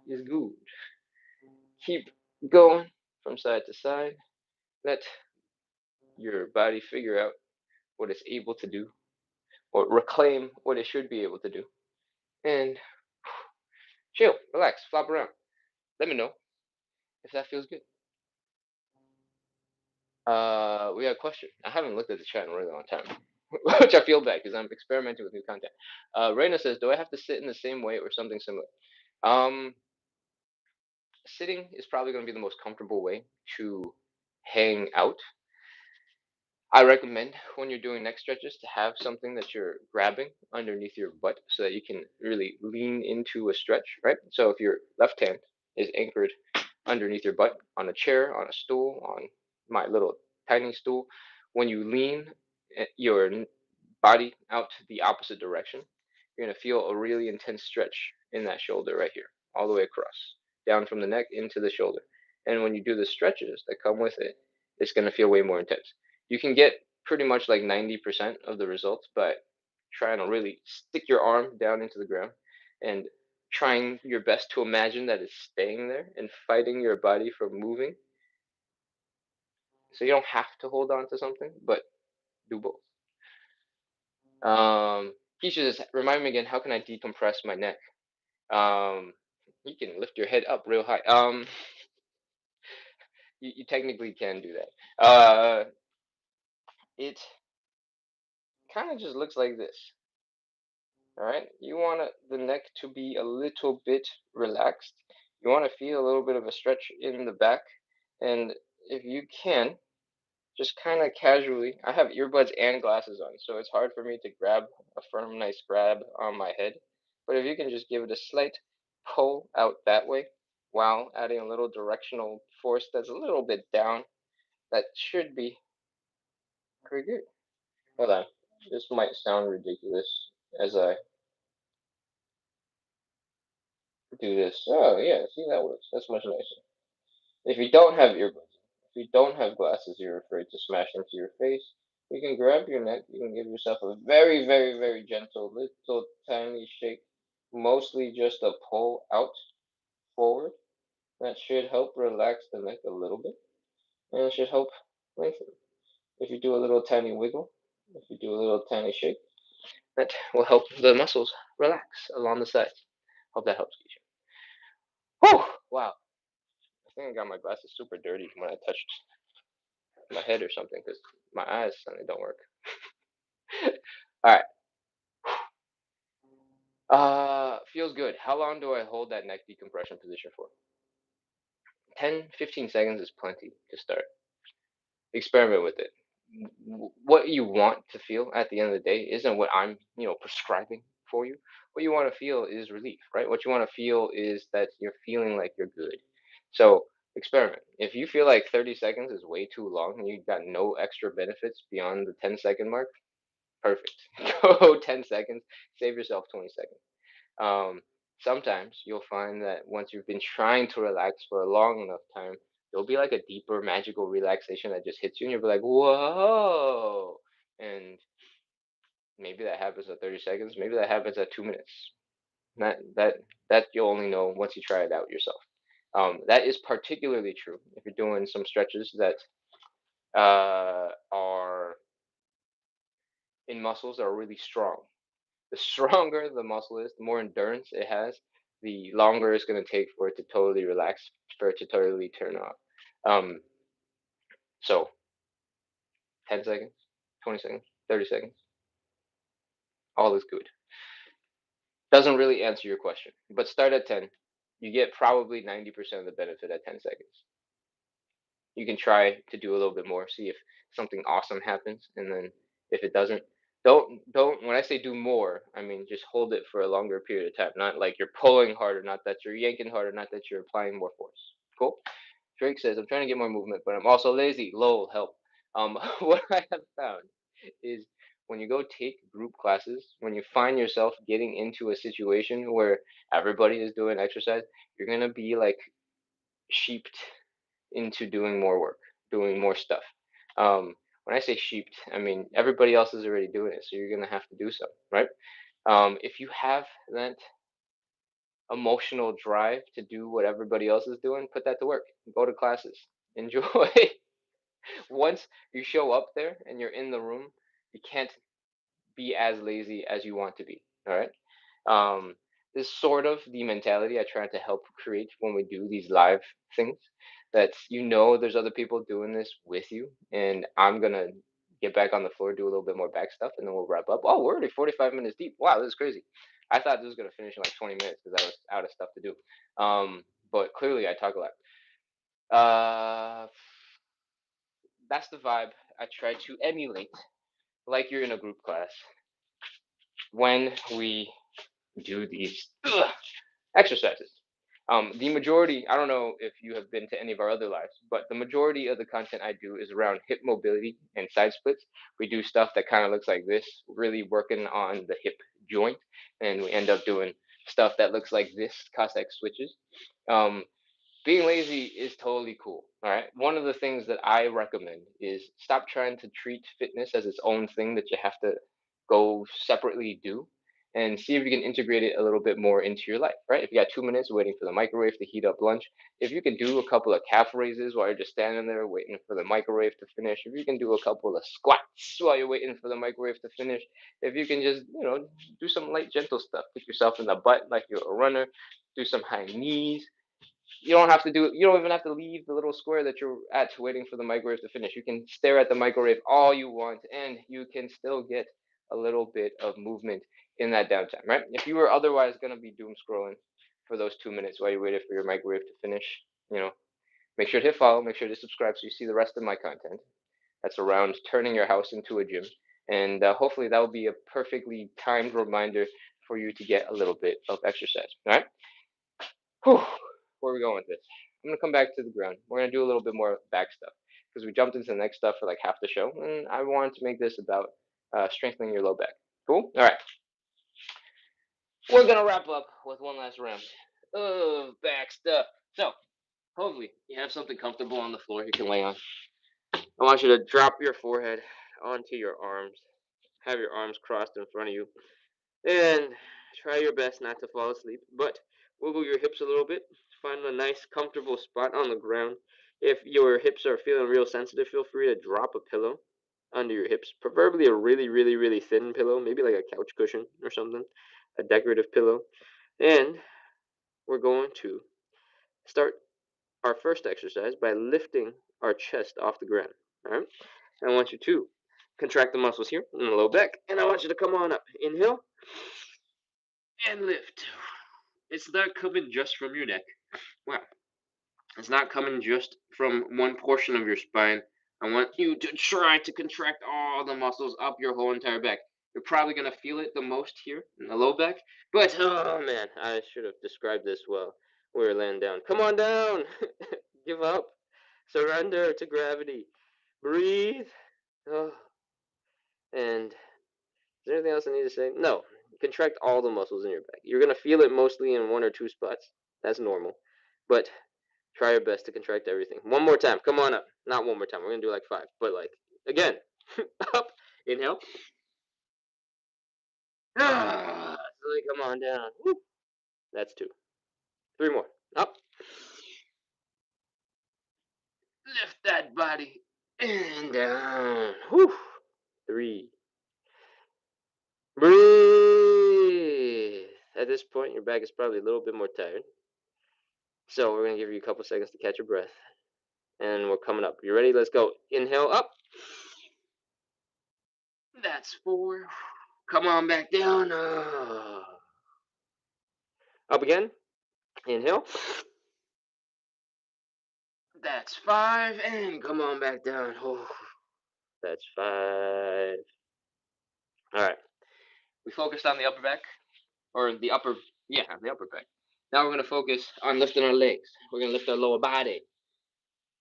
is good. Keep going from side to side. Let your body figure out what it's able to do or reclaim what it should be able to do. And chill, relax, flop around. Let me know if that feels good. We got a question. I haven't looked at the chat in a really long time, which I feel bad because I'm experimenting with new content. Reina says, "Do I have to sit in the same way or something similar?" Um, Sitting is probably going to be the most comfortable way to hang out. I recommend when you're doing neck stretches to have something that you're grabbing underneath your butt so that you can really lean into a stretch, right? So if your left hand is anchored underneath your butt on a chair, on a stool, on my little tiny stool, when you lean your body out the opposite direction, you're going to feel a really intense stretch in that shoulder right here, all the way across, down from the neck into the shoulder. And when you do the stretches that come with it, it's going to feel way more intense. You can get pretty much like 90% of the results by trying to really stick your arm down into the ground and trying your best to imagine that it's staying there and fighting your body from moving. So you don't have to hold on to something, but do both. Keisha says, remind me again, how can I decompress my neck? Um, you can lift your head up real high. You technically can do that. It kind of just looks like this. All right, you want the neck to be a little bit relaxed. You want to feel a little bit of a stretch in the back, and if you can, just kind of casually. I have earbuds and glasses on, so it's hard for me to grab a firm, nice grab on my head. But if you can just give it a slight pull out that way while adding a little directional force that's a little bit down, that should be pretty good. Hold on. This might sound ridiculous as I do this. Oh yeah, see that works. That's much nicer. If you don't have earbuds, if you don't have glasses you're afraid to smash into your face, you can grab your neck, you can give yourself a very, very, very gentle, little tiny shake, mostly just a pull out forward. That should help relax the neck a little bit, and it should help lengthen. If you do a little tiny wiggle, if you do a little tiny shake, that will help the muscles relax along the sides. Hope that helps, Keisha. Whew! Wow. I think I got my glasses super dirty when I touched my head or something because my eyes suddenly don't work. All right. Feels good. How long do I hold that neck decompression position for? 10, 15 seconds is plenty to start. Experiment with it. What you want to feel at the end of the day isn't what I'm, prescribing for you. What you want to feel is relief, right? What you want to feel is that you're feeling like you're good. So experiment. If you feel like 30 seconds is way too long and you've got no extra benefits beyond the 10-second mark, perfect. Go 10 seconds, save yourself 20 seconds. Um, Sometimes you'll find that once you've been trying to relax for a long enough time, there'll be like a deeper magical relaxation that just hits you, and you'll be like, "Whoa!" And maybe that happens at 30 seconds. Maybe that happens at 2 minutes. That you'll only know once you try it out yourself. That is particularly true if you're doing some stretches that are in muscles that are really strong. The stronger the muscle is, the more endurance it has, the longer it's going to take for it to totally relax, for it to totally turn off. Um, so 10 seconds, 20 seconds, 30 seconds, all is good. Doesn't really answer your question, but start at 10. You get probably 90% of the benefit at 10 seconds. You can try to do a little bit more, see if something awesome happens, and then if it doesn't, don't. When I say do more, I mean just hold it for a longer period of time. Not like you're pulling harder, not that you're yanking harder, not that you're applying more force. Cool. Drake says, I'm trying to get more movement, but I'm also lazy. Lol, help. What I have found is when you go take group classes, when you find yourself getting into a situation where everybody is doing exercise, you're gonna be like sheeped into doing more work, doing more stuff. When I say sheeped, I mean everybody else is already doing it, so you're gonna have to do so, right? If you have that emotional drive to do what everybody else is doing, put that to work. Go to classes, enjoy. Once you show up there and you're in the room, you can't be as lazy as you want to be. All right. Um, this is sort of the mentality I try to help create when we do these live things. That there's other people doing this with you, and I'm gonna get back on the floor, do a little bit more back stuff, and then we'll wrap up. Oh, we're already 45 minutes deep. Wow, this is crazy. I thought this was gonna finish in like 20 minutes because I was out of stuff to do. But clearly I talk a lot. Uh, that's the vibe I try to emulate, like you're in a group class when we do these exercises. The majority, I don't know if you have been to any of our other lives, but the majority of the content I do is around hip mobility and side splits. We do stuff that kind of looks like this, really working on the hip joint, and we end up doing stuff that looks like this, Cossack switches. Um, Being lazy is totally cool. All right. One of the things that I recommend is stop trying to treat fitness as its own thing that you have to go separately do, and see if you can integrate it a little bit more into your life, right? If you got 2 minutes waiting for the microwave to heat up lunch, if you can do a couple of calf raises while you're just standing there waiting for the microwave to finish, if you can do a couple of squats while you're waiting for the microwave to finish, if you can just, do some light, gentle stuff, kick yourself in the butt like you're a runner, do some high knees, you don't even have to leave the little square that you're at waiting for the microwave to finish. You can stare at the microwave all you want and you can still get a little bit of movement in that downtime, right? If you were otherwise going to be doom scrolling for those 2 minutes while you waited for your microwave to finish, you know make sure to hit follow, make sure to subscribe so you see the rest of my content that's around turning your house into a gym, and hopefully that will be a perfectly timed reminder for you to get a little bit of exercise. All right. Whew, where are we going with this? I'm gonna come back to the ground. We're gonna do a little bit more back stuff. because we jumped into the next stuff for like half the show, and I wanted to make this about strengthening your low back. Cool. All right. We're gonna wrap up with one last round of back stuff. So hopefully you have something comfortable on the floor you can lay on. I want you to drop your forehead onto your arms. Have your arms crossed in front of you. And try your best not to fall asleep, but wiggle your hips a little bit. Find a nice, comfortable spot on the ground. If your hips are feeling real sensitive, feel free to drop a pillow under your hips, preferably a really, really, really thin pillow, maybe like a couch cushion or something, a decorative pillow. And we're going to start our first exercise by lifting our chest off the ground. All right? And I want you to contract the muscles here in the low back, and I want you to come on up. Inhale and lift. It's not coming just from your neck. Wow. It's not coming just from one portion of your spine. I want you to try to contract all the muscles up your whole entire back. You're probably going to feel it the most here in the low back. But, oh man, I should have described this well. We were laying down. Come on down. Give up. Surrender to gravity. Breathe. Oh. And is there anything else I need to say? No. Contract all the muscles in your back. You're going to feel it mostly in one or two spots. That's normal. But try your best to contract everything. One more time. Come on up. Not one more time. We're going to do like 5. But like, again. Up. Inhale. Slowly come on down. Woo. That's 2. 3 more. Up. Lift that body. And down. Woo. 3. Breathe. At this point, your back is probably a little bit more tired. So we're going to give you a couple seconds to catch your breath. And we're coming up. You ready? Let's go. Inhale up. That's 4. Come on back down. Up again. Inhale. That's 5. And come on back down. That's 5. All right. We focused on the upper back. Or the upper back. Now we're going to focus on lifting our legs. We're going to lift our lower body.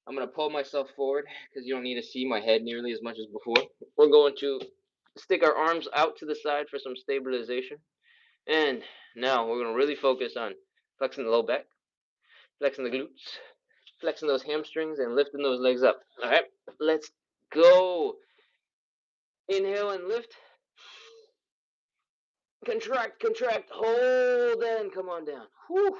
I'm going to pull myself forward because you don't need to see my head nearly as much as before. We're going to stick our arms out to the side for some stabilization. And now we're going to really focus on flexing the low back, flexing the glutes, flexing those hamstrings, and lifting those legs up. All right, let's go. Inhale and lift. Contract, contract, hold, and come on down. Whew.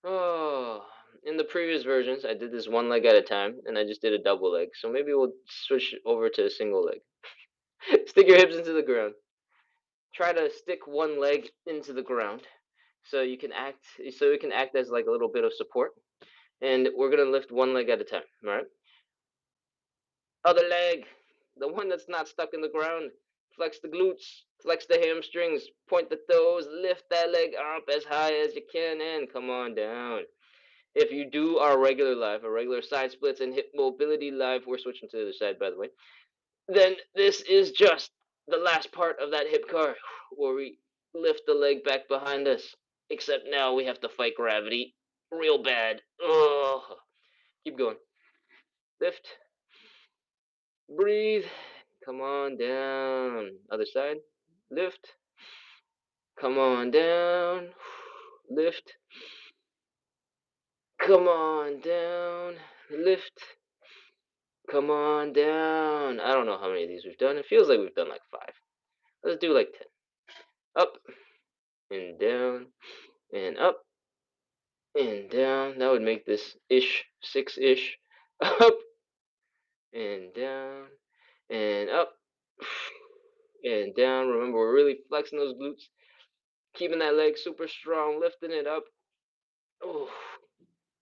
Oh, in the previous versions, I did this one leg at a time, and I just did a double leg. So maybe we'll switch over to a single leg. Stick your hips into the ground. Try to stick one leg into the ground, so it can act as like a little bit of support. And we're gonna lift one leg at a time. All right. Other leg, the one that's not stuck in the ground. Flex the glutes, flex the hamstrings, point the toes, lift that leg up as high as you can, and come on down. If you do our regular live, our regular side splits and hip mobility live, we're switching to the other side, by the way, then this is just the last part of that hip car where we lift the leg back behind us. Except now we have to fight gravity real bad. Oh, keep going. Lift. Breathe. Come on down. Other side. Lift. Come on down. Lift. Come on down. Lift. Come on down. I don't know how many of these we've done. It feels like we've done like 5. Let's do like 10. Up and down and up and down. That would make this 6-ish. Up and down and up and down. Remember, we're really flexing those glutes, keeping that leg super strong, lifting it up. Oh,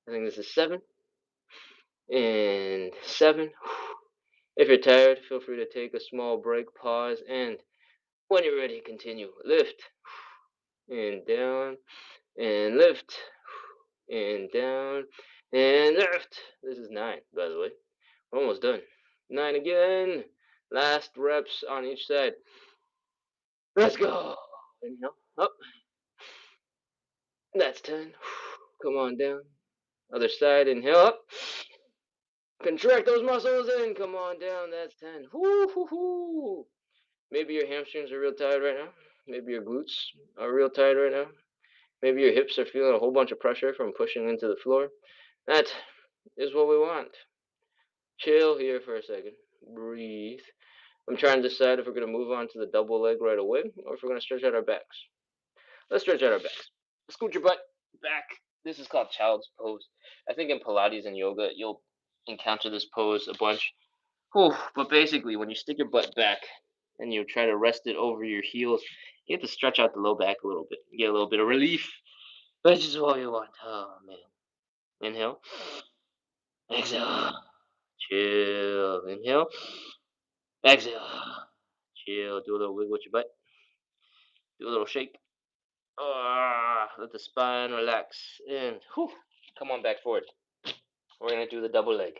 I think this is 7 and 7. If you're tired, feel free to take a small break, pause, and when you're ready, continue. Lift and down and lift and down and lift. This is 9, by the way. We're almost done. 9 again. Last reps on each side. Let's go. Inhale, up. That's 10. Come on down. Other side, inhale, up. Contract those muscles and come on down. That's 10. Whoo, hoo, hoo. Maybe your hamstrings are real tired right now. Maybe your glutes are real tired right now. Maybe your hips are feeling a whole bunch of pressure from pushing into the floor. That is what we want. Chill here for a second. Breathe. I'm trying to decide if we're going to move on to the double leg right away or if we're going to stretch out our backs. Let's stretch out our backs. Scoot your butt back. This is called child's pose. I think in Pilates and yoga, you'll encounter this pose a bunch. Whew, but basically, when you stick your butt back and you try to rest it over your heels, you have to stretch out the low back a little bit. Get a little bit of relief. Which is what you want. Oh, man. Inhale. Exhale. Chill. Inhale. Exhale. Chill. Do a little wiggle with your butt. Do a little shake. Let the spine relax. And whew, come on back forward. We're going to do the double leg.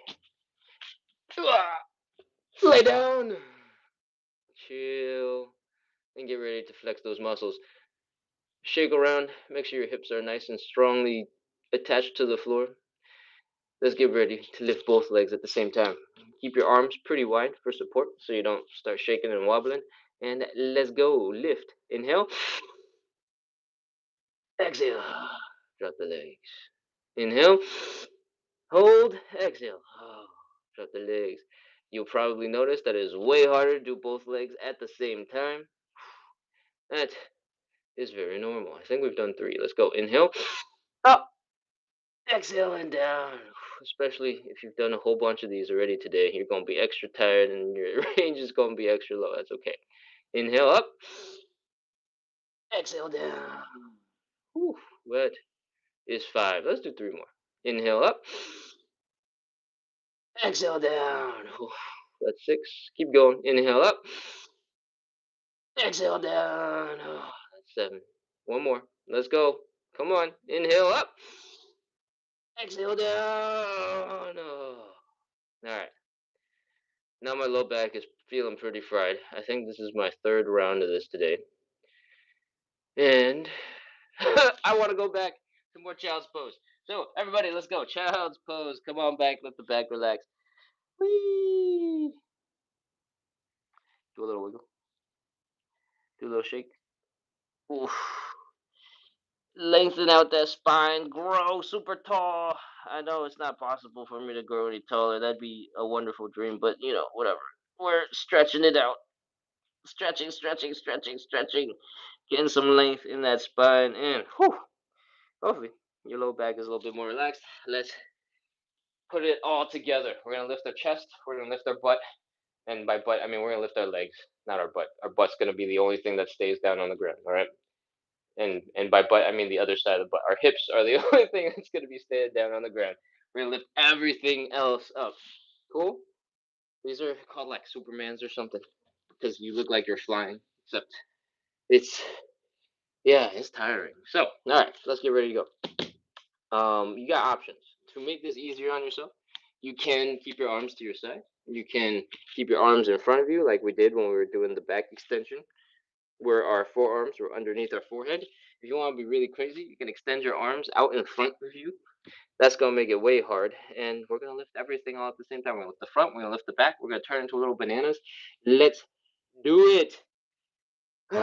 Lay down. Chill. And get ready to flex those muscles. Shake around. Make sure your hips are nice and strongly attached to the floor. Let's get ready to lift both legs at the same time. Keep your arms pretty wide for support so you don't start shaking and wobbling. And let's go. Lift. Inhale. Exhale. Drop the legs. Inhale. Hold. Exhale. Drop the legs. You'll probably notice that it is way harder to do both legs at the same time. That is very normal. I think we've done 3. Let's go. Inhale. Up. Exhale and down. Especially if you've done a whole bunch of these already today, you're going to be extra tired and your range is going to be extra low. That's okay. Inhale up. Exhale down. Whew, that is 5. Let's do 3 more. Inhale up. Exhale down. Whew, that's 6. Keep going. Inhale up. Exhale down. Oh, that's 7. One more. Let's go. Come on. Inhale up. Exhale down. Oh. All right. Now my low back is feeling pretty fried. I think this is my 3rd round of this today. And I want to go back to more child's pose. So, everybody, let's go. Child's pose. Come on back. Let the back relax. Whee! Do a little wiggle. Do a little shake. Oof. Lengthen out that spine. Grow super tall. I know it's not possible for me to grow any taller. That'd be a wonderful dream, but whatever. We're stretching it out. Stretching, stretching, stretching, stretching. Getting some length in that spine. And whew, hopefully your low back is a little bit more relaxed. Let's put it all together. We're going to lift our chest. We're going to lift our butt. And by butt, I mean we're going to lift our legs, not our butt. Our butt's going to be the only thing that stays down on the ground, all right? And by butt, I mean the other side of the butt. Our hips are the only thing that's going to be staying down on the ground. We're going to lift everything else up. Cool? These are called like Supermans or something because you look like you're flying, except it's, yeah, it's tiring. So, all right, let's get ready to go. You got options. To make this easier on yourself, you can keep your arms to your side. You can keep your arms in front of you like we did when we were doing the back extension, where our forearms were underneath our forehead. If you want to be really crazy, you can extend your arms out in front of you. That's going to make it way hard. And we're going to lift everything all at the same time. We're going to lift the front, we're going to lift the back, we're going to turn into little bananas. Let's do it. When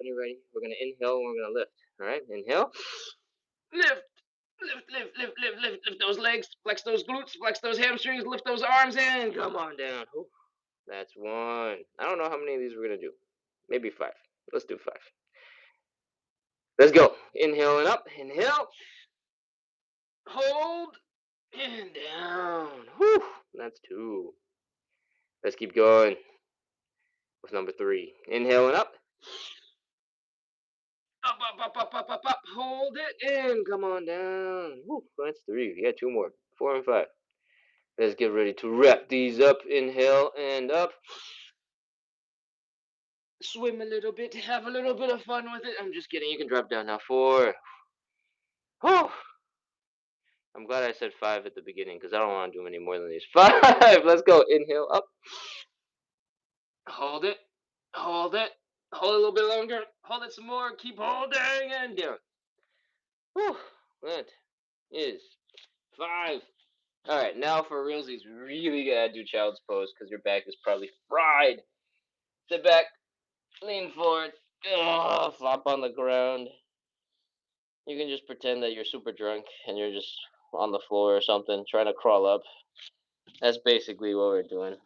you're ready, we're going to inhale and we're going to lift. All right, inhale. Lift. Lift, lift, lift, lift, lift, lift those legs, flex those glutes, flex those hamstrings, lift those arms in. Come on down. Ooh, that's 1. I don't know how many of these we're going to do. Maybe 5. Let's do 5. Let's go. Inhale and up. Inhale. Hold. And down. Whew. That's 2. Let's keep going with number 3. Inhale and up. Up, up, up, up, up, up, up. Hold it and come on down. Whew. That's 3. We got 2 more. 4 and 5. Let's get ready to wrap these up. Inhale and up. Swim a little bit. Have a little bit of fun with it. I'm just kidding. You can drop down now. 4. Whew. I'm glad I said 5 at the beginning because I don't want to do any more than these. 5. Let's go. Inhale up. Hold it. Hold it. Hold it a little bit longer. Hold it some more. Keep holding and down. Whew. That is 5. All right, now for realsies, really gotta do child's pose because your back is probably fried. Sit back, lean forward, flop on the ground. You can just pretend that you're super drunk and you're just on the floor or something, trying to crawl up. That's basically what we're doing.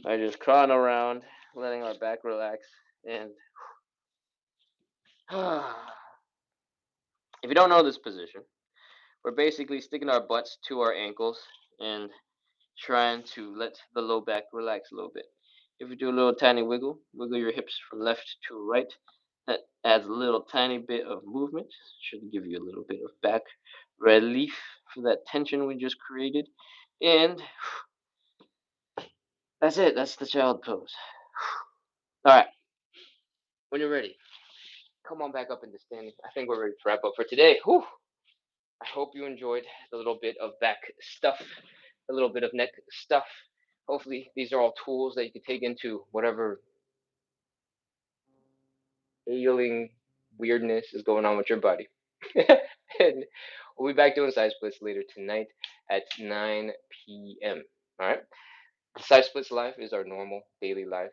I just crawling around, letting our back relax, and if you don't know this position, we're basically sticking our butts to our ankles and trying to let the low back relax a little bit. If you do a little tiny wiggle, wiggle your hips from left to right, that adds a little tiny bit of movement. Should give you a little bit of back relief for that tension we just created. And that's it. That's the child pose. All right. When you're ready, come on back up into standing. I think we're ready to wrap up for today. Whew. I hope you enjoyed the little bit of back stuff, a little bit of neck stuff. Hopefully, these are all tools that you can take into whatever ailing weirdness is going on with your body. And we'll be back doing side splits later tonight at 9 p.m. All right. The side splits life is our normal daily life.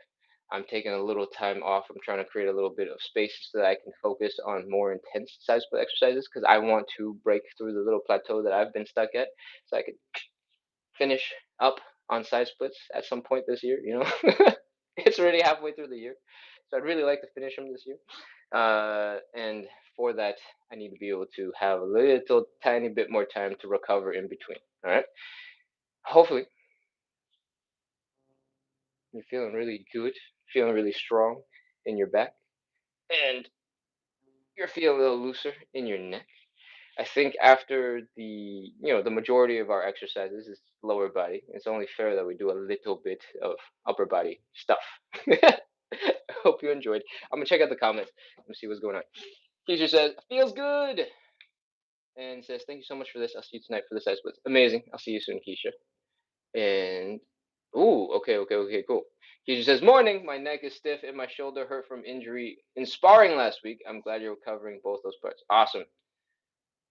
I'm taking a little time off. I'm trying to create a little bit of space so that I can focus on more intense side split exercises because I want to break through the little plateau that I've been stuck at so I could finish up on side splits at some point this year. It's already halfway through the year, so I'd really like to finish them this year. And for that, I need to be able to have a little tiny bit more time to recover in between. All right. Hopefully, you're feeling really good, feeling really strong in your back, and you're feeling a little looser in your neck. I think after the majority of our exercises is lower body. It's only fair that we do a little bit of upper body stuff. I hope you enjoyed. I'm gonna check out the comments and see what's going on. Keisha says feels good and says thank you so much for this. I'll see you tonight for the side splits. Amazing. I'll see you soon, Keisha. And ooh, okay, cool. Keisha says morning. My neck is stiff and my shoulder hurt from injury in sparring last week. I'm glad you're covering both those parts. Awesome.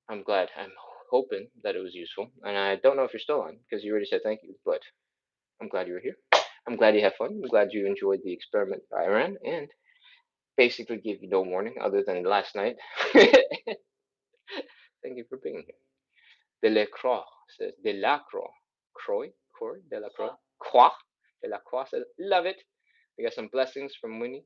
I'm glad. I'm hoping that it was useful. And I don't know if you're still on because you already said thank you, but I'm glad you were here. I'm glad you had fun. I'm glad you enjoyed the experiment I ran and basically gave you no warning other than last night. Thank you for being here. Delacroix says Delacroix. Croix, Delacroix. Croix. Delacroix says love it. We got some blessings from Winnie.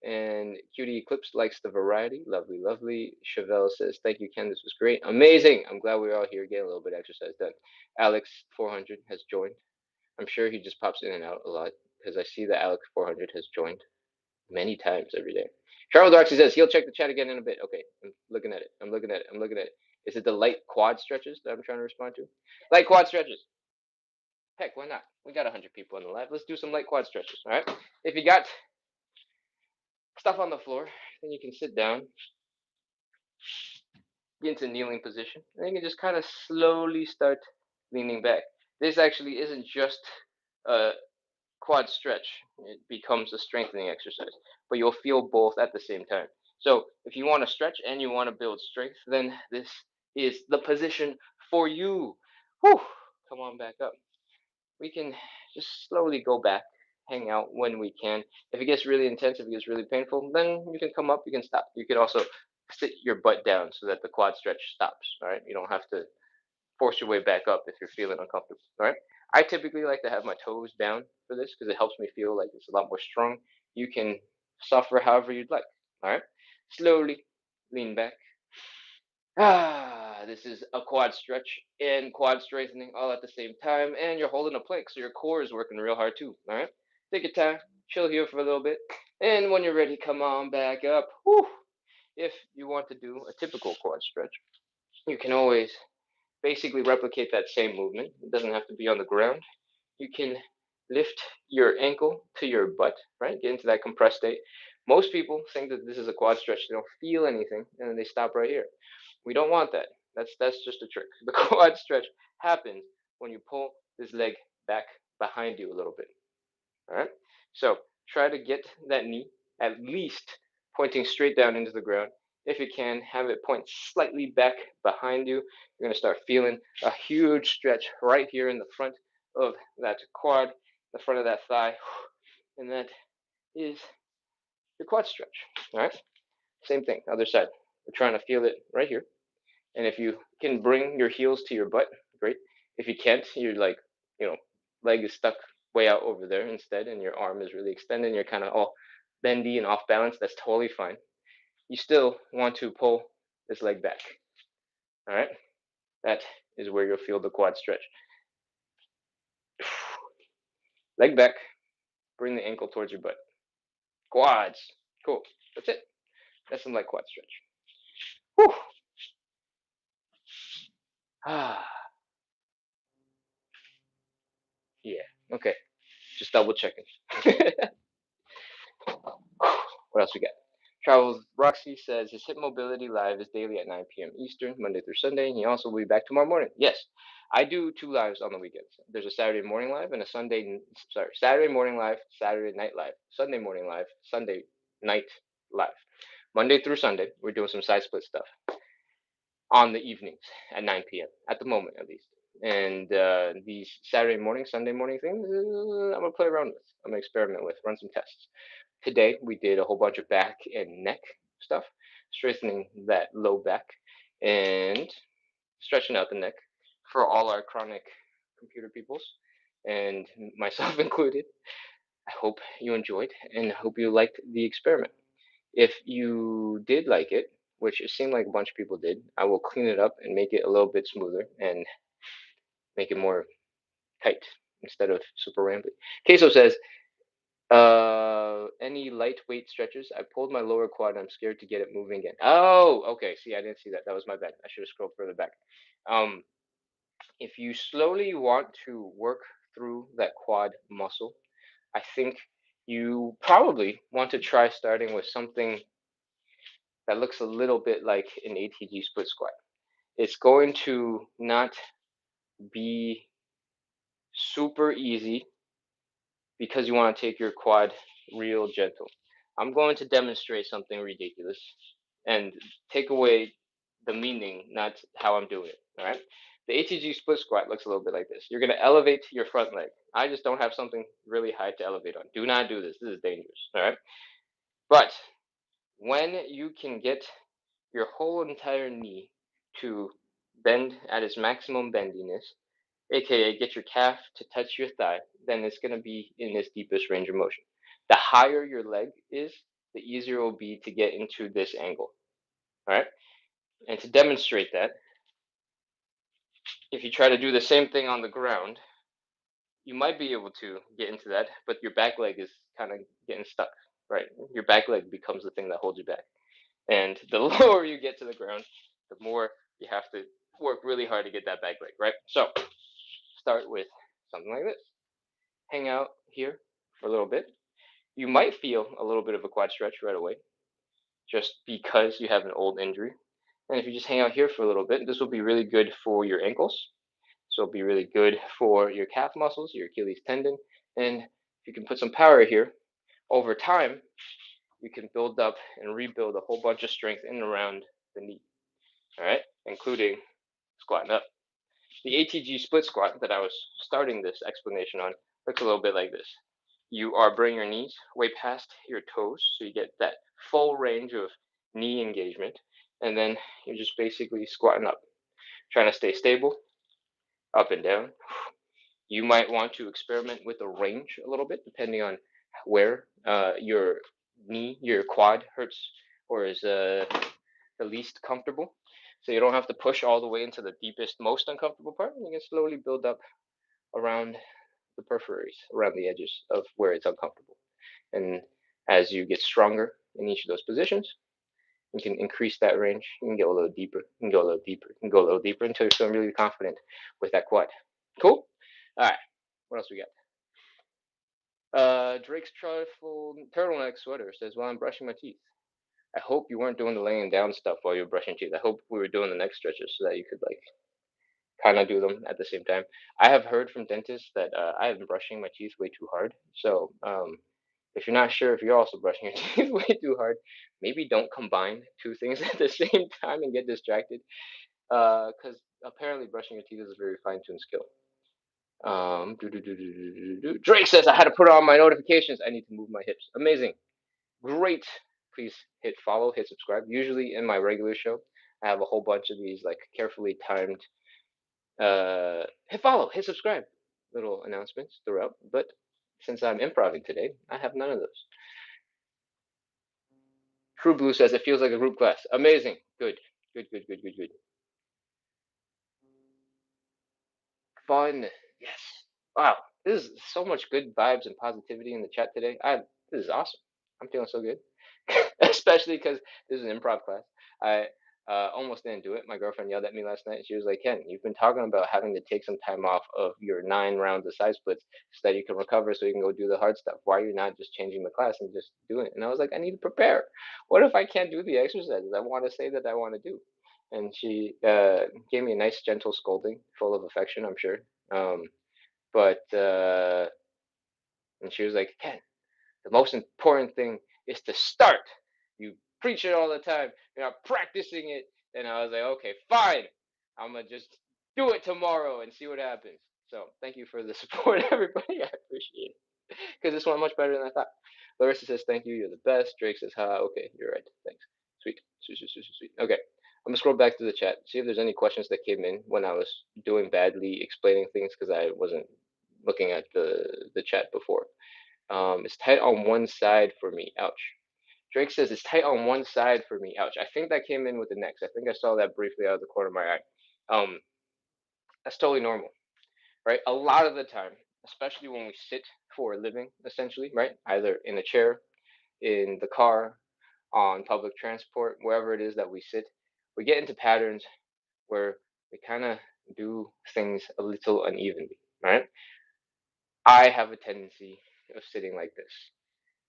And Cutie Eclipse likes the variety. Lovely, lovely. Chevelle says, thank you, Ken. This was great. Amazing. I'm glad we're all here getting a little bit of exercise done. Alex 400 has joined. I'm sure he just pops in and out a lot because I see that Alex 400 has joined many times every day. Charles Darcy says he'll check the chat again in a bit. Okay, I'm looking at it. I'm looking at it. I'm looking at it. Is it the light quad stretches that I'm trying to respond to? Light quad stretches. Heck, why not? We got 100 people in the live. Let's do some light quad stretches. All right. If you got stuff on the floor, then you can sit down, get into kneeling position, and you can just kind of slowly start leaning back. This actually isn't just a quad stretch, it becomes a strengthening exercise, but you'll feel both at the same time. So if you want to stretch and you want to build strength, then this is the position for you. Whew, come on back up. We can just slowly go back, hang out when we can. If it gets really intense, if it gets really painful, then you can come up, you can stop. You can also sit your butt down so that the quad stretch stops. All right, you don't have to force your way back up if you're feeling uncomfortable. All right. I typically like to have my toes down for this because it helps me feel like it's a lot more strong. You can suffer however you'd like. All right. Slowly lean back. This is a quad stretch and quad strengthening all at the same time, and you're holding a plank, so your core is working real hard too. All right. Take your time, chill here for a little bit, and when you're ready, come on back up. Whew. If you want to do a typical quad stretch, you can always basically replicate that same movement. It doesn't have to be on the ground. You can lift your ankle to your butt, right? Get into that compressed state. Most people think that this is a quad stretch. They don't feel anything, and then they stop right here. We don't want that. That's just a trick. The quad stretch happens when you pull this leg back behind you a little bit. All right. So try to get that knee at least pointing straight down into the ground. If you can, have it point slightly back behind you. You're going to start feeling a huge stretch right here in the front of that quad, the front of that thigh, and that is your quad stretch. All right, same thing, other side. We're trying to feel it right here. And if you can bring your heels to your butt, great. If you can't, you're like, leg is stuck way out over there instead, and your arm is really extended, and you're kind of all bendy and off balance. That's totally fine. You still want to pull this leg back. All right, that is where you'll feel the quad stretch. Leg back, bring the ankle towards your butt. Quads. Cool. That's it. That's some light quad stretch. Whew. Ah, yeah. Okay. Just double checking. What else we got? Travels Roxy says his Hip Mobility Live is daily at 9 p.m. Eastern, Monday through Sunday, and he also will be back tomorrow morning. Yes, I do two lives on the weekends. There's a Saturday morning live and a Saturday morning live, Saturday night live, Sunday morning live, Sunday night live. Monday through Sunday, we're doing some side split stuff on the evenings at 9 p.m. at the moment, at least. And these Saturday morning, Sunday morning things, I'm gonna play around with. I'm gonna experiment with, run some tests. Today we did a whole bunch of back and neck stuff, strengthening that low back and stretching out the neck for all our chronic computer peoples, and myself included. I hope you enjoyed and hope you liked the experiment. If you did like it, which it seemed like a bunch of people did, I will clean it up and make it a little bit smoother and make it more tight instead of super rambly. Queso says, any lightweight stretches? I pulled my lower quad and I'm scared to get it moving again. Oh, okay. See, I didn't see that. That was my bad. I should have scrolled further back. Um, if you slowly want to work through that quad muscle, I think you probably want to try starting with something that looks a little bit like an ATG split squat. It's going to not be super easy because you want to take your quad real gentle. I'm going to demonstrate something ridiculous and take away the meaning, not how I'm doing it. All right. The ATG split squat looks a little bit like this. You're going to elevate your front leg. I just don't have something really high to elevate on. Do not do this. This is dangerous. All right. But when you can get your whole entire knee to bend at its maximum bendiness, aka get your calf to touch your thigh, then it's going to be in its deepest range of motion. The higher your leg is, the easier it will be to get into this angle. All right. And to demonstrate that, if you try to do the same thing on the ground, you might be able to get into that, but your back leg is kind of getting stuck, right? Your back leg becomes the thing that holds you back. And the lower you get to the ground, the more you have to work really hard to get that back leg, right? So start with something like this. Hang out here for a little bit. You might feel a little bit of a quad stretch right away just because you have an old injury. And if you just hang out here for a little bit, this will be really good for your ankles. So it'll be really good for your calf muscles, your Achilles tendon. And if you can put some power here, over time, you can build up and rebuild a whole bunch of strength in and around the knee. All right, including squatting up. The ATG split squat that I was starting this explanation on looks a little bit like this. You are bringing your knees way past your toes, so you get that full range of knee engagement, and then you're just basically squatting up, trying to stay stable, up and down. You might want to experiment with the range a little bit, depending on where your knee, your quad hurts or is the least comfortable. So you don't have to push all the way into the deepest, most uncomfortable part. You can slowly build up around the peripheries, around the edges of where it's uncomfortable. And as you get stronger in each of those positions, you can increase that range. You can go a little deeper. You can go a little deeper. You can go a little deeper until you're feeling really confident with that quad. Cool? All right. What else we got? Drake's Trifle Turtleneck Sweater says, while I'm brushing my teeth. I hope you weren't doing the laying down stuff while you were brushing teeth. I hope we were doing the neck stretches so that you could like kind of do them at the same time. I have heard from dentists that I have been brushing my teeth way too hard. So If you're not sure if you're also brushing your teeth way too hard, maybe don't combine two things at the same time and get distracted. Because apparently brushing your teeth is a very fine-tuned skill. Drake says I had to put on my notifications. I need to move my hips. Amazing, great. Please hit follow, hit subscribe. Usually in my regular show, I have a whole bunch of these like carefully timed hit follow, hit subscribe little announcements throughout. But since I'm improvising today, I have none of those. True Blue says it feels like a group class. Amazing. Good. Good, good, good, good, good. Fun. Yes. Wow. This is so much good vibes and positivity in the chat today. This is awesome. I'm feeling so good. Especially because this is an improv class. I almost didn't do it. My girlfriend yelled at me last night. She was like, Ken, you've been talking about having to take some time off of your 9 rounds of side splits so that you can recover so you can go do the hard stuff. Why are you not just changing the class and just doing it? And I was like, I need to prepare. What if I can't do the exercises I want to say that I want to do? And she gave me a nice, gentle scolding, full of affection, I'm sure. Um, but and she was like, Ken, the most important thing is to start. You preach it all the time. You're not practicing it. And I was like, okay, fine. I'm gonna just do it tomorrow and see what happens. So thank you for the support, everybody. I appreciate it because this went much better than I thought. Larissa says, thank you. You're the best. Drake says, ha. Okay, you're right. Thanks. Sweet. Sweet, sweet, sweet, sweet. Okay. I'm gonna scroll back to the chat, see if there's any questions that came in when I was doing badly explaining things because I wasn't looking at the chat before. It's tight on one side for me. Ouch. Drake says it's tight on one side for me. Ouch. I think that came in with the next. I think I saw that briefly out of the corner of my eye. Um, that's totally normal, right? A lot of the time, especially when we sit for a living, essentially, right? Either in a chair, in the car, on public transport, wherever it is that we sit, we get into patterns where we kind of do things a little unevenly, right? I have a tendency of sitting like this,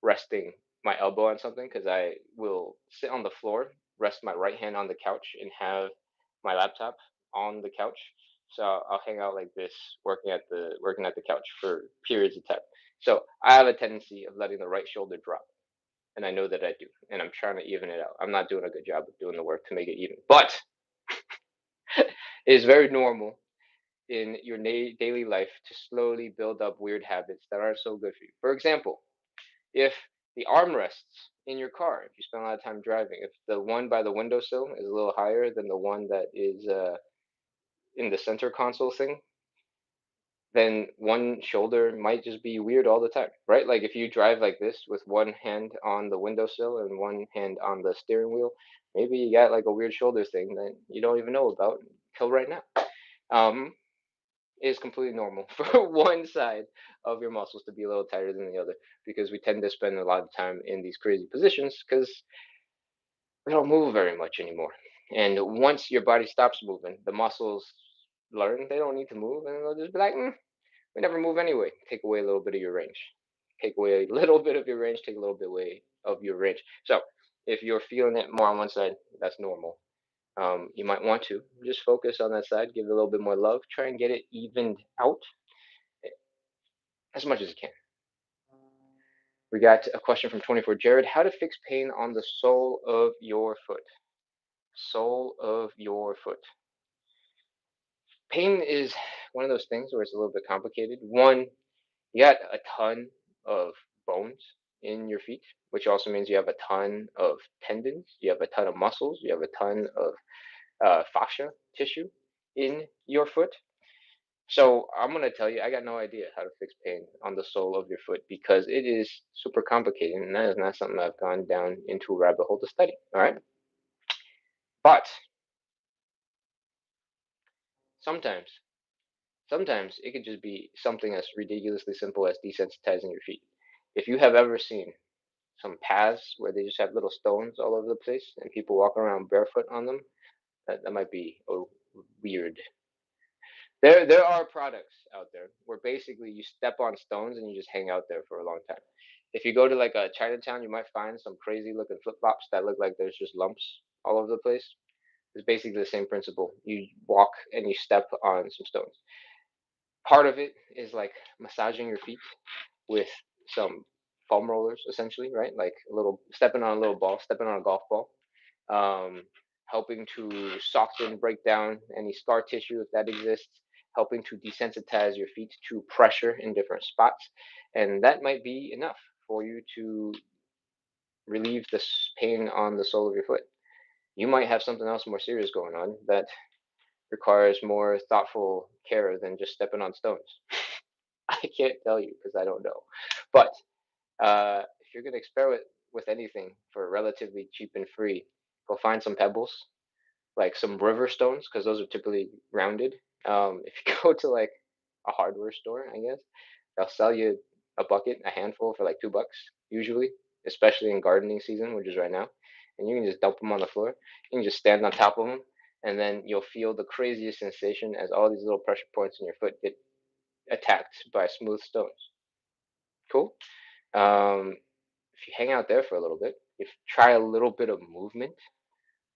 resting my elbow on something because I will sit on the floor, rest my right hand on the couch, and have my laptop on the couch. So I'll hang out like this, working at the couch for periods of time. So I have a tendency of letting the right shoulder drop, and I know that I do, and I'm trying to even it out. I'm not doing a good job of doing the work to make it even, but it is very normal in your daily life to slowly build up weird habits that aren't so good for you. For example, if the armrests in your car, if you spend a lot of time driving, if the one by the windowsill is a little higher than the one that is in the center console thing, then one shoulder might just be weird all the time, right? Like if you drive like this with one hand on the windowsill and one hand on the steering wheel, maybe you got like a weird shoulder thing that you don't even know about till right now. Um, is completely normal for one side of your muscles to be a little tighter than the other because we tend to spend a lot of time in these crazy positions because we don't move very much anymore. And once your body stops moving, the muscles learn they don't need to move and they'll just be like, we never move anyway. Take away a little bit of your range. Take away a little bit of your range, take a little bit away of your range. So if you're feeling it more on one side, that's normal. You might want to just focus on that side, give it a little bit more love, try and get it evened out as much as you can. We got a question from 24 Jared. How to fix pain on the sole of your foot? Sole of your foot. Pain is one of those things where it's a little bit complicated. One, you got a ton of bones in your feet, which also means you have a ton of tendons, you have a ton of muscles, you have a ton of fascia tissue in your foot. So I'm gonna tell you, I got no idea how to fix pain on the sole of your foot because it is super complicated, and that is not something I've gone down into a rabbit hole to study. All right, but sometimes, sometimes it could just be something as ridiculously simple as desensitizing your feet. If you have ever seen some paths where they just have little stones all over the place and people walk around barefoot on them, that might be weird. There are products out there where basically you step on stones and you just hang out there for a long time. If you go to like a Chinatown, you might find some crazy looking flip flops that look like there's just lumps all over the place. It's basically the same principle. You walk and you step on some stones. Part of it is like massaging your feet with some foam rollers, essentially, right? Like a little stepping on a little ball, stepping on a golf ball, um, helping to soften, break down any scar tissue if that exists, helping to desensitize your feet to pressure in different spots, and that might be enough for you to relieve this pain on the sole of your foot. You might have something else more serious going on that requires more thoughtful care than just stepping on stones. I can't tell you because I don't know. But if you're going to experiment with anything for relatively cheap and free, go find some pebbles, like some river stones, because those are typically rounded. If you go to like a hardware store, I guess, they'll sell you a bucket, a handful for like $2 usually, especially in gardening season, which is right now. And you can just dump them on the floor. You can just stand on top of them, and then you'll feel the craziest sensation as all these little pressure points in your foot get attacked by smooth stones. Cool. Um, if you hang out there for a little bit, if you try a little bit of movement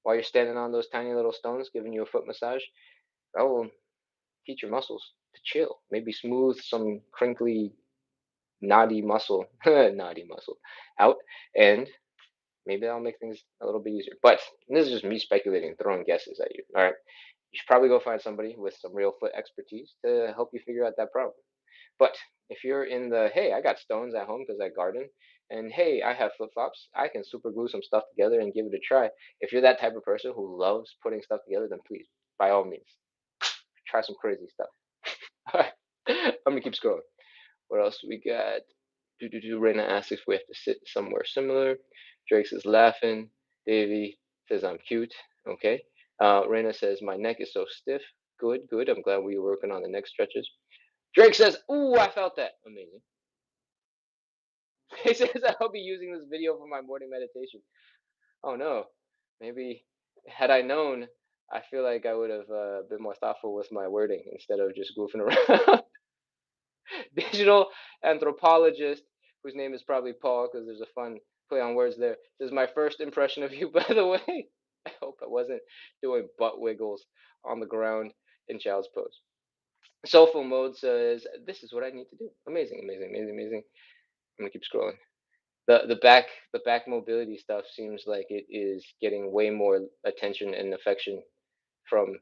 while you're standing on those tiny little stones, giving you a foot massage, that will teach your muscles to chill. Maybe smooth some crinkly, knotty muscle, knotty muscle out, and maybe that'll make things a little bit easier. But this is just me speculating, throwing guesses at you. All right, you should probably go find somebody with some real foot expertise to help you figure out that problem. But if you're in the hey, I got stones at home because I garden, and hey, I have flip flops, I can super glue some stuff together and give it a try. If you're that type of person who loves putting stuff together, then please, by all means, try some crazy stuff. All right, I'm gonna keep scrolling. What else we got? Raina asks if we have to sit somewhere similar. Drake says laughing. Davey says I'm cute. Okay. Raina says my neck is so stiff. Good, good. I'm glad we were working on the neck stretches. Drake says, "Ooh, I felt that. Amazing." He says I'll be using this video for my morning meditation. Oh no, maybe had I known, I feel like I would have been more thoughtful with my wording instead of just goofing around. Digital anthropologist, whose name is probably Paul because there's a fun play on words there. This is my first impression of you, by the way. I hope I wasn't doing butt wiggles on the ground in child's pose. Soulful mode says, "This is what I need to do." Amazing, amazing, amazing, amazing. I'm gonna keep scrolling. The back mobility stuff seems like it is getting way more attention and affection from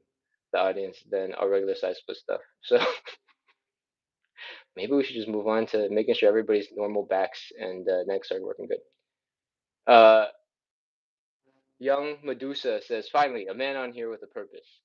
the audience than our regular size split stuff. So maybe we should just move on to making sure everybody's normal backs and necks are working good. Uh, Young Medusa says, "Finally, a man on here with a purpose."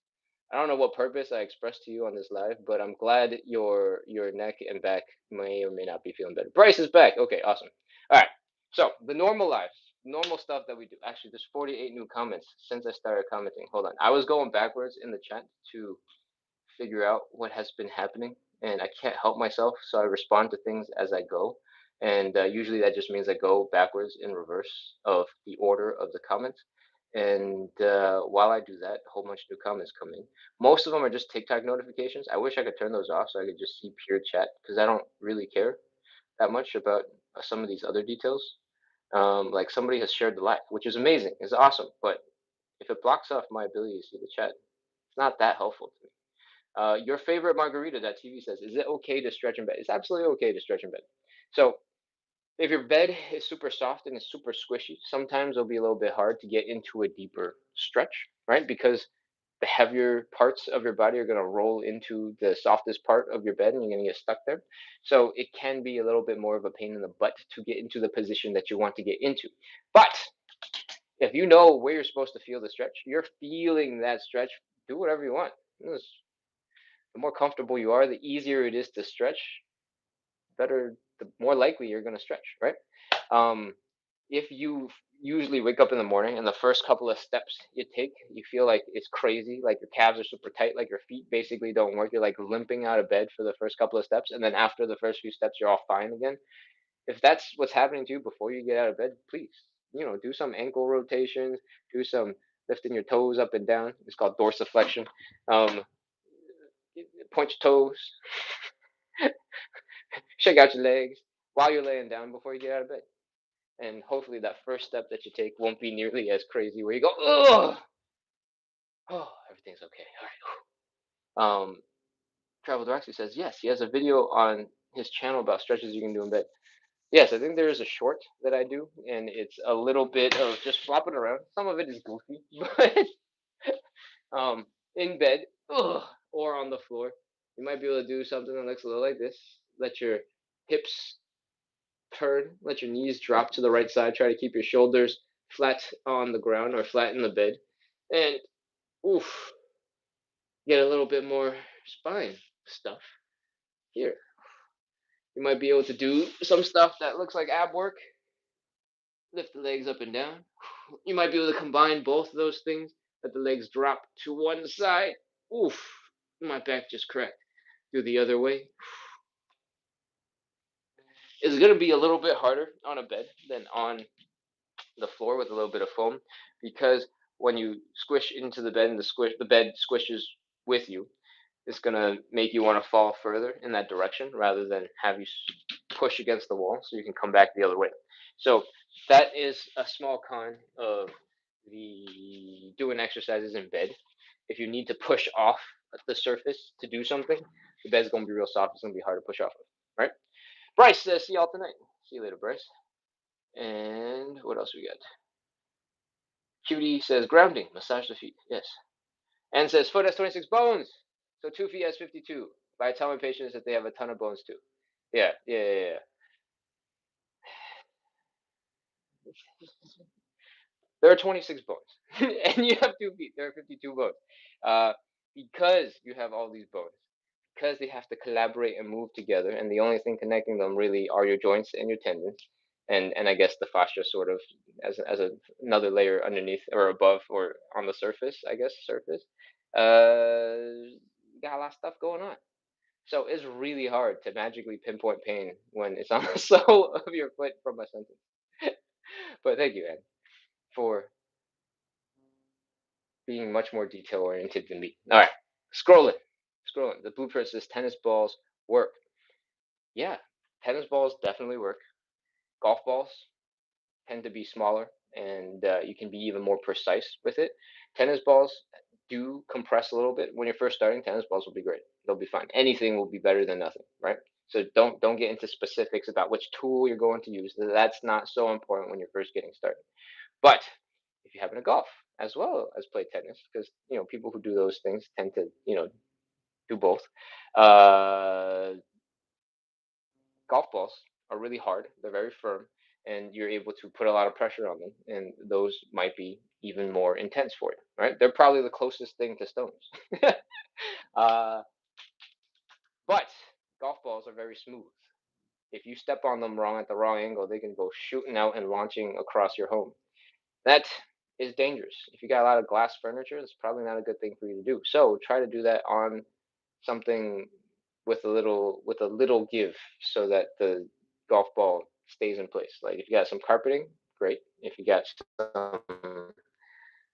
I don't know what purpose I expressed to you on this live, but I'm glad your neck and back may or may not be feeling better. Bryce is back. Okay, awesome. All right. So the normal lives, normal stuff that we do. Actually, there's 48 new comments since I started commenting. Hold on. I was going backwards in the chat to figure out what has been happening, and I can't help myself, so I respond to things as I go. And usually that just means I go backwards in reverse of the order of the comments. And while I do that, a whole bunch of new comments come in. Most of them are just TikTok notifications. I wish I could turn those off so I could just see pure chat because I don't really care that much about some of these other details. Like somebody has shared the live, which is amazing, it's awesome. But if it blocks off my ability to see the chat, it's not that helpful to me. Your favorite margarita, that TV says, is it okay to stretch in bed? It's absolutely okay to stretch in bed. So if your bed is super soft and it's super squishy, sometimes it'll be a little bit hard to get into a deeper stretch, right? Because the heavier parts of your body are going to roll into the softest part of your bed and you're going to get stuck there. So it can be a little bit more of a pain in the butt to get into the position that you want to get into. But if you know where you're supposed to feel the stretch, you're feeling that stretch, do whatever you want. The more comfortable you are, the easier it is to stretch, better, the more likely you're going to stretch, right? Um, if you usually wake up in the morning and the first couple of steps you take, you feel like it's crazy, like your calves are super tight, like your feet basically don't work, you're like limping out of bed for the first couple of steps, and then after the first few steps, you're all fine again. If that's what's happening to you before you get out of bed, please, do some ankle rotations, do some lifting your toes up and down. It's called dorsiflexion. Um, point your toes, shake out your legs while you're laying down before you get out of bed. And hopefully that first step that you take won't be nearly as crazy where you go, oh, oh, everything's okay. All right. Travel Directly says, yes, he has a video on his channel about stretches you can do in bed. Yes, I think there is a short that I do, and it's a little bit of just flopping around. Some of it is goofy, but um, in bed, ugh, or on the floor, you might be able to do something that looks a little like this. Let your hips turn, let your knees drop to the right side. Try to keep your shoulders flat on the ground or flat in the bed, and oof, get a little bit more spine stuff here. You might be able to do some stuff that looks like ab work. Lift the legs up and down. You might be able to combine both of those things. Let the legs drop to one side. Oof, my back just cracked. Do the other way. It's going to be a little bit harder on a bed than on the floor with a little bit of foam because when you squish into the bed and the bed squishes with you, it's gonna make you want to fall further in that direction rather than have you push against the wall so you can come back the other way. So that is a small con of the doing exercises in bed. If you need to push off the surface to do something, the bed's gonna be real soft. It's gonna be hard to push off of, right? Bryce says, "See y'all tonight." See you later, Bryce. And what else we got? Cutie says, "Grounding, massage the feet." Yes. And says, "Foot has 26 bones, so 2 feet has 52." By telling patients that they have a ton of bones too. Yeah, yeah, yeah, yeah. There are 26 bones, and you have 2 feet. There are 52 bones, uh, because you have all these bones. Because they have to collaborate and move together, and the only thing connecting them really are your joints and your tendons, and I guess the fascia sort of another layer underneath or above or on the surface. I guess surface. You got a lot of stuff going on. So it's really hard to magically pinpoint pain when it's on the sole of your foot from a sentence. But thank you, Ed, for being much more detail oriented than me. All right, scrolling, scrolling. The blueprint says tennis balls work. Yeah, tennis balls definitely work. Golf balls tend to be smaller, and you can be even more precise with it. Tennis balls do compress a little bit. When you're first starting, tennis balls will be great. They'll be fine. Anything will be better than nothing, right? So don't get into specifics about which tool you're going to use. That's not so important when you're first getting started. But if you happen to golf as well as play tennis, because people who do those things tend to do both. Uh, Golf balls are really hard. They're very firm, and you're able to put a lot of pressure on them, and those might be even more intense for you, right? They're probably the closest thing to stones. uh, but golf balls are very smooth. If you step on them wrong at the wrong angle, they can go shooting out and launching across your home. That is dangerous. If you got a lot of glass furniture, it's probably not a good thing for you to do. So try to do that on something with a little give so that the golf ball stays in place. Like if you got some carpeting, great. If you got some,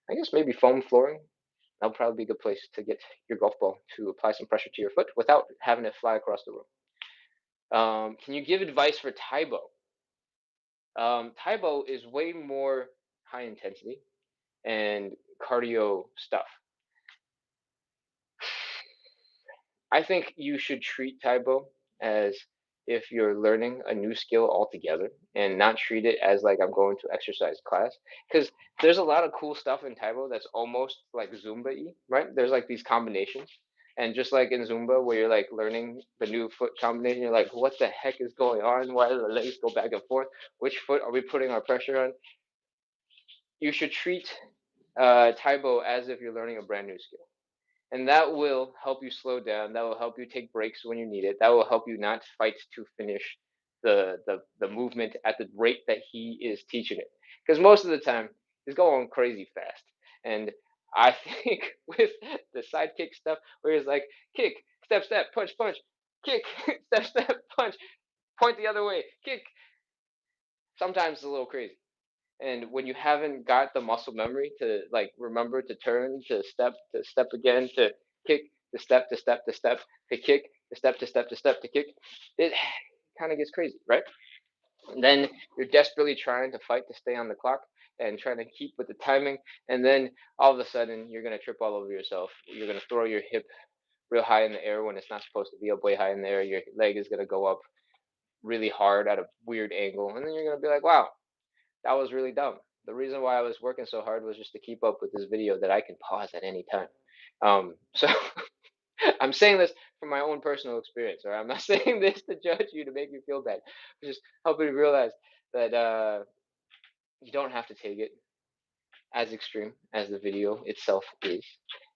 I guess maybe foam flooring, that'll probably be a good place to get your golf ball to apply some pressure to your foot without having it fly across the room. Can you give advice for Taibo? Taibo is way more high intensity and cardio stuff. I think you should treat Taibo as if you're learning a new skill altogether and not treat it as like I'm going to exercise class. Because there's a lot of cool stuff in Taibo that's almost like Zumba y, right? There's like these combinations. And just like in Zumba, where you're like learning the new foot combination, you're like, what the heck is going on? Why do the legs go back and forth? Which foot are we putting our pressure on? You should treat Taibo as if you're learning a brand new skill, and that will help you slow down. That will help you take breaks when you need it. That will help you not fight to finish the movement at the rate that he is teaching it, because most of the time he's going crazy fast. And I think with the sidekick stuff, where he's like kick, step, step, punch, punch, kick, step, step, punch, point the other way, kick. Sometimes it's a little crazy. And when you haven't got the muscle memory to like remember to turn, to step again, to kick, to step, to step, to step, to kick, to step, to step, to step, to kick, it kind of gets crazy, right? And then you're desperately trying to fight to stay on the clock and trying to keep with the timing, and then all of a sudden you're gonna trip all over yourself. You're gonna throw your hip real high in the air when it's not supposed to be up way high in the air. Your leg is gonna go up really hard at a weird angle, and then you're gonna be like, wow, that was really dumb. The reason why I was working so hard was just to keep up with this video that I can pause at any time. So I'm saying this from my own personal experience, or I'm not saying this to judge you to make you feel bad. I'm just helping you realize that you don't have to take it as extreme as the video itself is.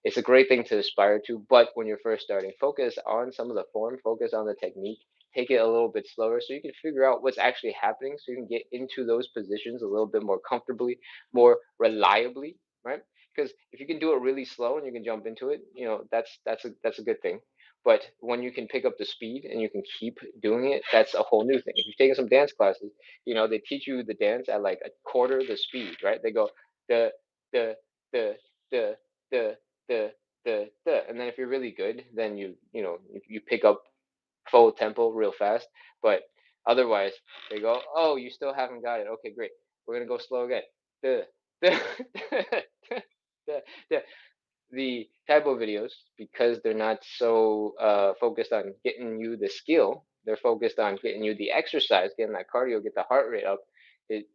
It's a great thing to aspire to, but when you're first starting, focus on some of the form, focus on the technique, take it a little bit slower so you can figure out what's actually happening so you can get into those positions a little bit more comfortably, more reliably, right? Because if you can do it really slow and you can jump into it, that's a good thing. But when you can pick up the speed and you can keep doing it, that's a whole new thing. If you've taken some dance classes, they teach you the dance at like a quarter the speed, right? They go the the the the the the, and then if you're really good, then you pick up full tempo real fast. But otherwise, they go, oh, you still haven't got it. Okay, great. We're gonna go slow again. The the the the the Taibo videos, because they're not so focused on getting you the skill, they're focused on getting you the exercise, getting that cardio, get the heart rate up. It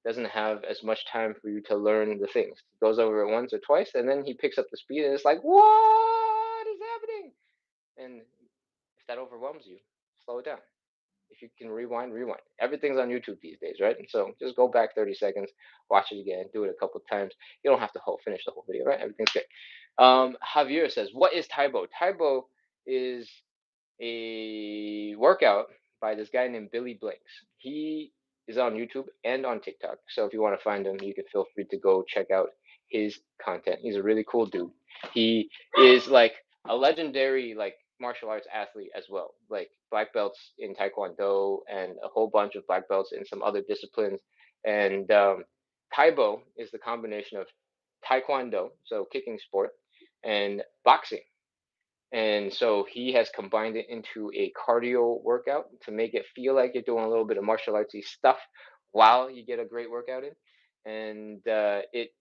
doesn't have as much time for you to learn the things. He goes over it once or twice, and then he picks up the speed, and it's like, what is happening? And if that overwhelms you, slow it down. If you can rewind, rewind. Everything's on YouTube these days, right? And so just go back 30 seconds, watch it again, do it a couple times. You don't have to finish the whole video, right? Everything's good. Javier says, what is Taibo? Taibo is a workout by this guy named Billy Blanks. He is on YouTube and on TikTok. So if you want to find him, you can feel free to go check out his content. He's a really cool dude. He is like a legendary martial arts athlete as well, like black belts in Taekwondo and a whole bunch of black belts in some other disciplines. And Taibo is the combination of Taekwondo, so kicking sport, and boxing. And so he has combined it into a cardio workout to make it feel like you're doing a little bit of martial artsy stuff while you get a great workout in. And it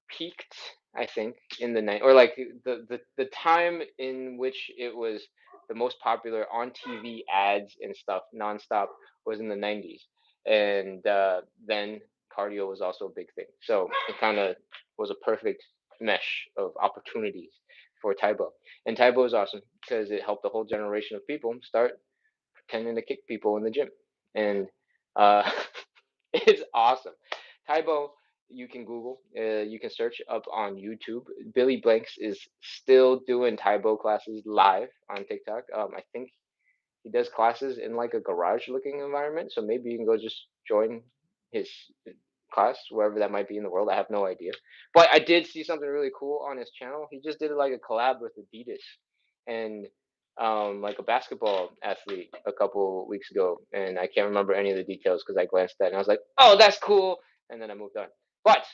peaked, I think, in the night, or like the time in which it was the most popular on TV ads and stuff nonstop was in the 90s, and then cardio was also a big thing. So it kind of was a perfect mesh of opportunities for Taibo, and Taibo is awesome because it helped a whole generation of people start pretending to kick people in the gym, and uh, it's awesome. Taibo, you can Google, you can search up on YouTube. Billy Blanks is still doing Taibo classes live on TikTok. I think he does classes in like a garage looking environment, so maybe you can go just join his class wherever that might be in the world. I have no idea, but I did see something really cool on his channel. He just did like a collab with Adidas and like a basketball athlete a couple weeks ago, and I can't remember any of the details because I glanced at it and I was like, oh, that's cool, and then I moved on. But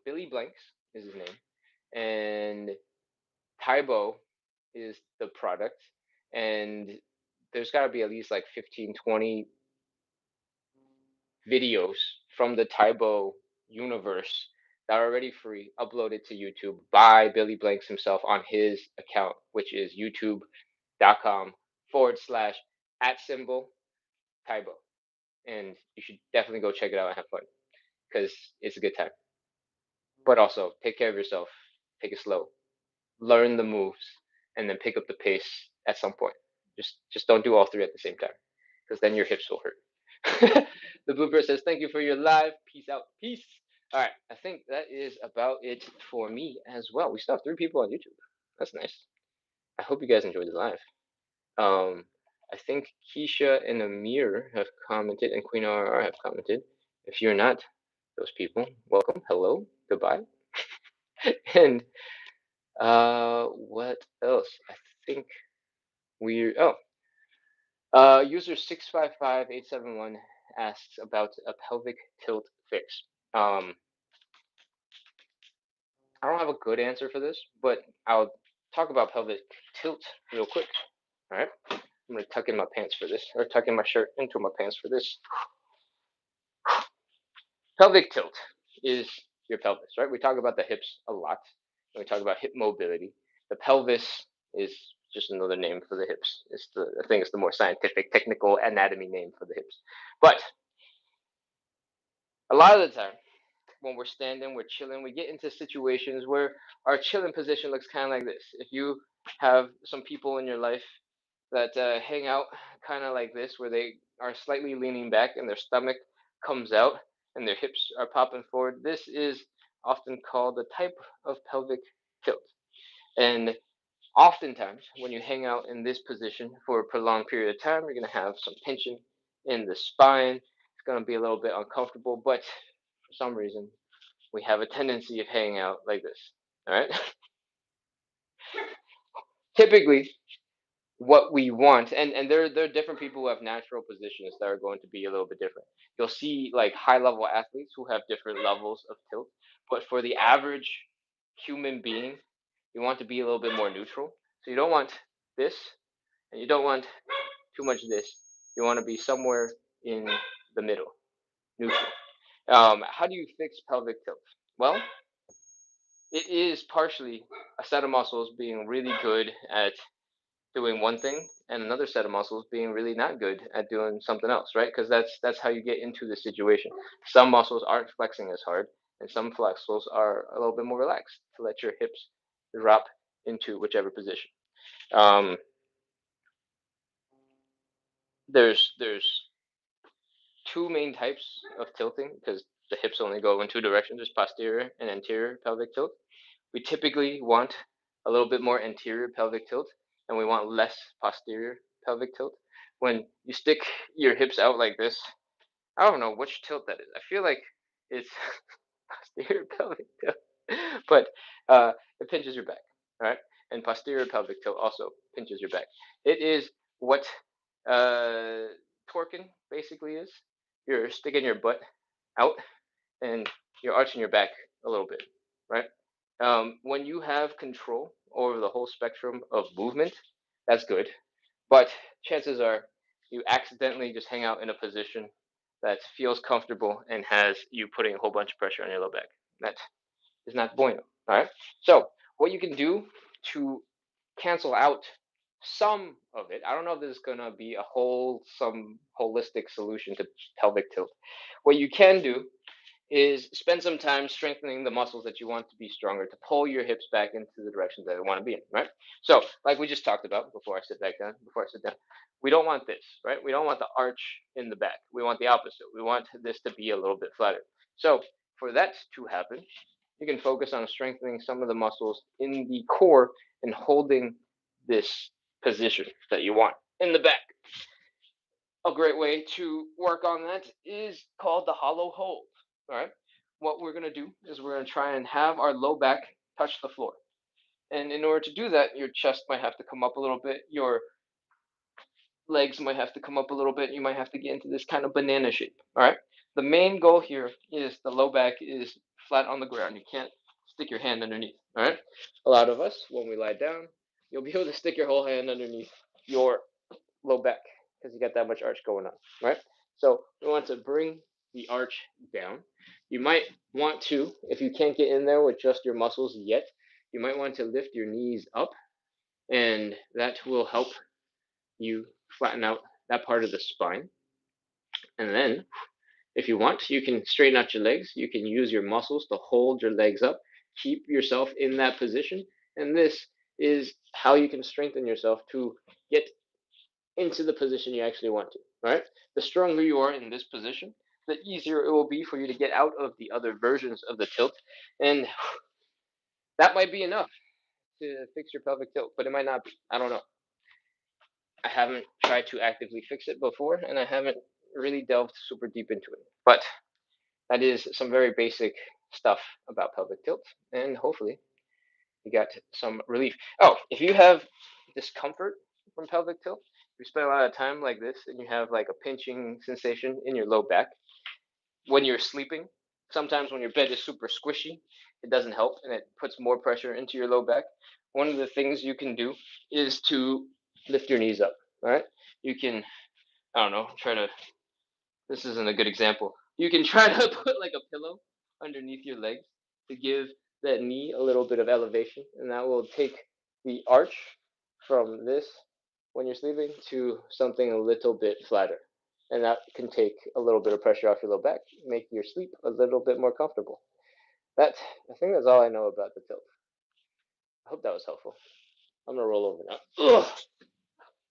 Billy Blanks is his name, and Taibo is the product, and there's got to be at least like 15, 20 videos from the Taibo universe that are already free, uploaded to YouTube by Billy Blanks himself on his account, which is youtube.com/@ symbol Taibo. And you should definitely go check it out and have fun because it's a good time. But also, take care of yourself, take it slow, learn the moves, and then pick up the pace at some point. Just don't do all three at the same time because then your hips will hurt. The blooper says, thank you for your live. Peace out. Peace. All right. I think that is about it for me as well. We still have 3 people on YouTube. That's nice. I hope you guys enjoyed the live. I think Keisha and Amir have commented, and Queen RR have commented. If you're not those people, welcome. Hello. Goodbye. And what else? I think we user 655871 asks about a pelvic tilt fix. I don't have a good answer for this, but I'll talk about pelvic tilt real quick. All right, I'm gonna tuck in my pants for this, or tuck in my shirt into my pants for this. Pelvic tilt is your pelvis, right? We talk about the hips a lot, and we talk about hip mobility. The pelvis is just another name for the hips. I think it's the more scientific, technical anatomy name for the hips. But a lot of the time, when we're standing, we're chilling, we get into situations where our chilling position looks kind of like this. If you have some people in your life that hang out kind of like this, where they are slightly leaning back and their stomach comes out and their hips are popping forward, this is often called a type of pelvic tilt. And oftentimes, when you hang out in this position for a prolonged period of time, you're going to have some tension in the spine. It's going to be a little bit uncomfortable, but for some reason, we have a tendency of hanging out like this. All right. Typically, what we want, and there are different people who have natural positions that are going to be a little bit different. You'll see like high level athletes who have different levels of tilt, but for the average human being, you want to be a little bit more neutral. So you don't want this, and you don't want too much this. You want to be somewhere in the middle, neutral. How do you fix pelvic tilt? Well, it is partially a set of muscles being really good at doing one thing and another set of muscles being really not good at doing something else, right? Because that's how you get into the situation. Some muscles aren't flexing as hard, and some muscles are a little bit more relaxed to let your hips drop into whichever position. Um, there's two main types of tilting because the hips only go in two directions. There's posterior and anterior pelvic tilt. We typically want a little bit more anterior pelvic tilt, and we want less posterior pelvic tilt. When you stick your hips out like this, I don't know which tilt that is. I feel like it's posterior pelvic tilt, but it pinches your back, all right? And posterior pelvic tilt also pinches your back. It is what uh, torquing basically is. You're sticking your butt out and you're arching your back a little bit, right? When you have control over the whole spectrum of movement, that's good. But chances are you accidentally just hang out in a position that feels comfortable and has you putting a whole bunch of pressure on your low back. That is not bueno. All right. So what you can do to cancel out some of it. I don't know if this is gonna be some holistic solution to pelvic tilt. What you can do is spend some time strengthening the muscles that you want to be stronger to pull your hips back into the directions that they want to be in, right? So, like we just talked about before I sit down, we don't want this, right? We don't want the arch in the back. We want the opposite. We want this to be a little bit flatter. So, for that to happen, you can focus on strengthening some of the muscles in the core and holding this position that you want in the back. A great way to work on that is called the hollow hold. All right. What we're going to do is we're going to try and have our low back touch the floor. And in order to do that, your chest might have to come up a little bit. Your legs might have to come up a little bit. You might have to get into this kind of banana shape. All right. The main goal here is the low back is flat on the ground. You can't stick your hand underneath. All right. A lot of us, when we lie down, you'll be able to stick your whole hand underneath your low back because you got that much arch going on, right? So we want to bring the arch down. You might want to, if you can't get in there with just your muscles yet, you might want to lift your knees up, and that will help you flatten out that part of the spine. And then, if you want, you can straighten out your legs. You can use your muscles to hold your legs up, keep yourself in that position. And this is how you can strengthen yourself to get into the position you actually want to, right? The stronger you are in this position, the easier it will be for you to get out of the other versions of the tilt. And that might be enough to fix your pelvic tilt, but it might not be. I don't know. I haven't tried to actively fix it before, and I haven't really delved super deep into it. But that is some very basic stuff about pelvic tilt, and hopefully you got some relief. Oh, if you have discomfort from pelvic tilt, if you spend a lot of time like this and you have like a pinching sensation in your low back when you're sleeping, sometimes when your bed is super squishy, it doesn't help and it puts more pressure into your low back. One of the things you can do is to lift your knees up. All right. You can, I don't know, this isn't a good example. You can try to put like a pillow underneath your legs to give that knee a little bit of elevation, and that will take the arch from this when you're sleeping to something a little bit flatter. And that can take a little bit of pressure off your low back, make your sleep a little bit more comfortable. That, I think that's all I know about the tilt. I hope that was helpful. I'm gonna roll over now. Ugh.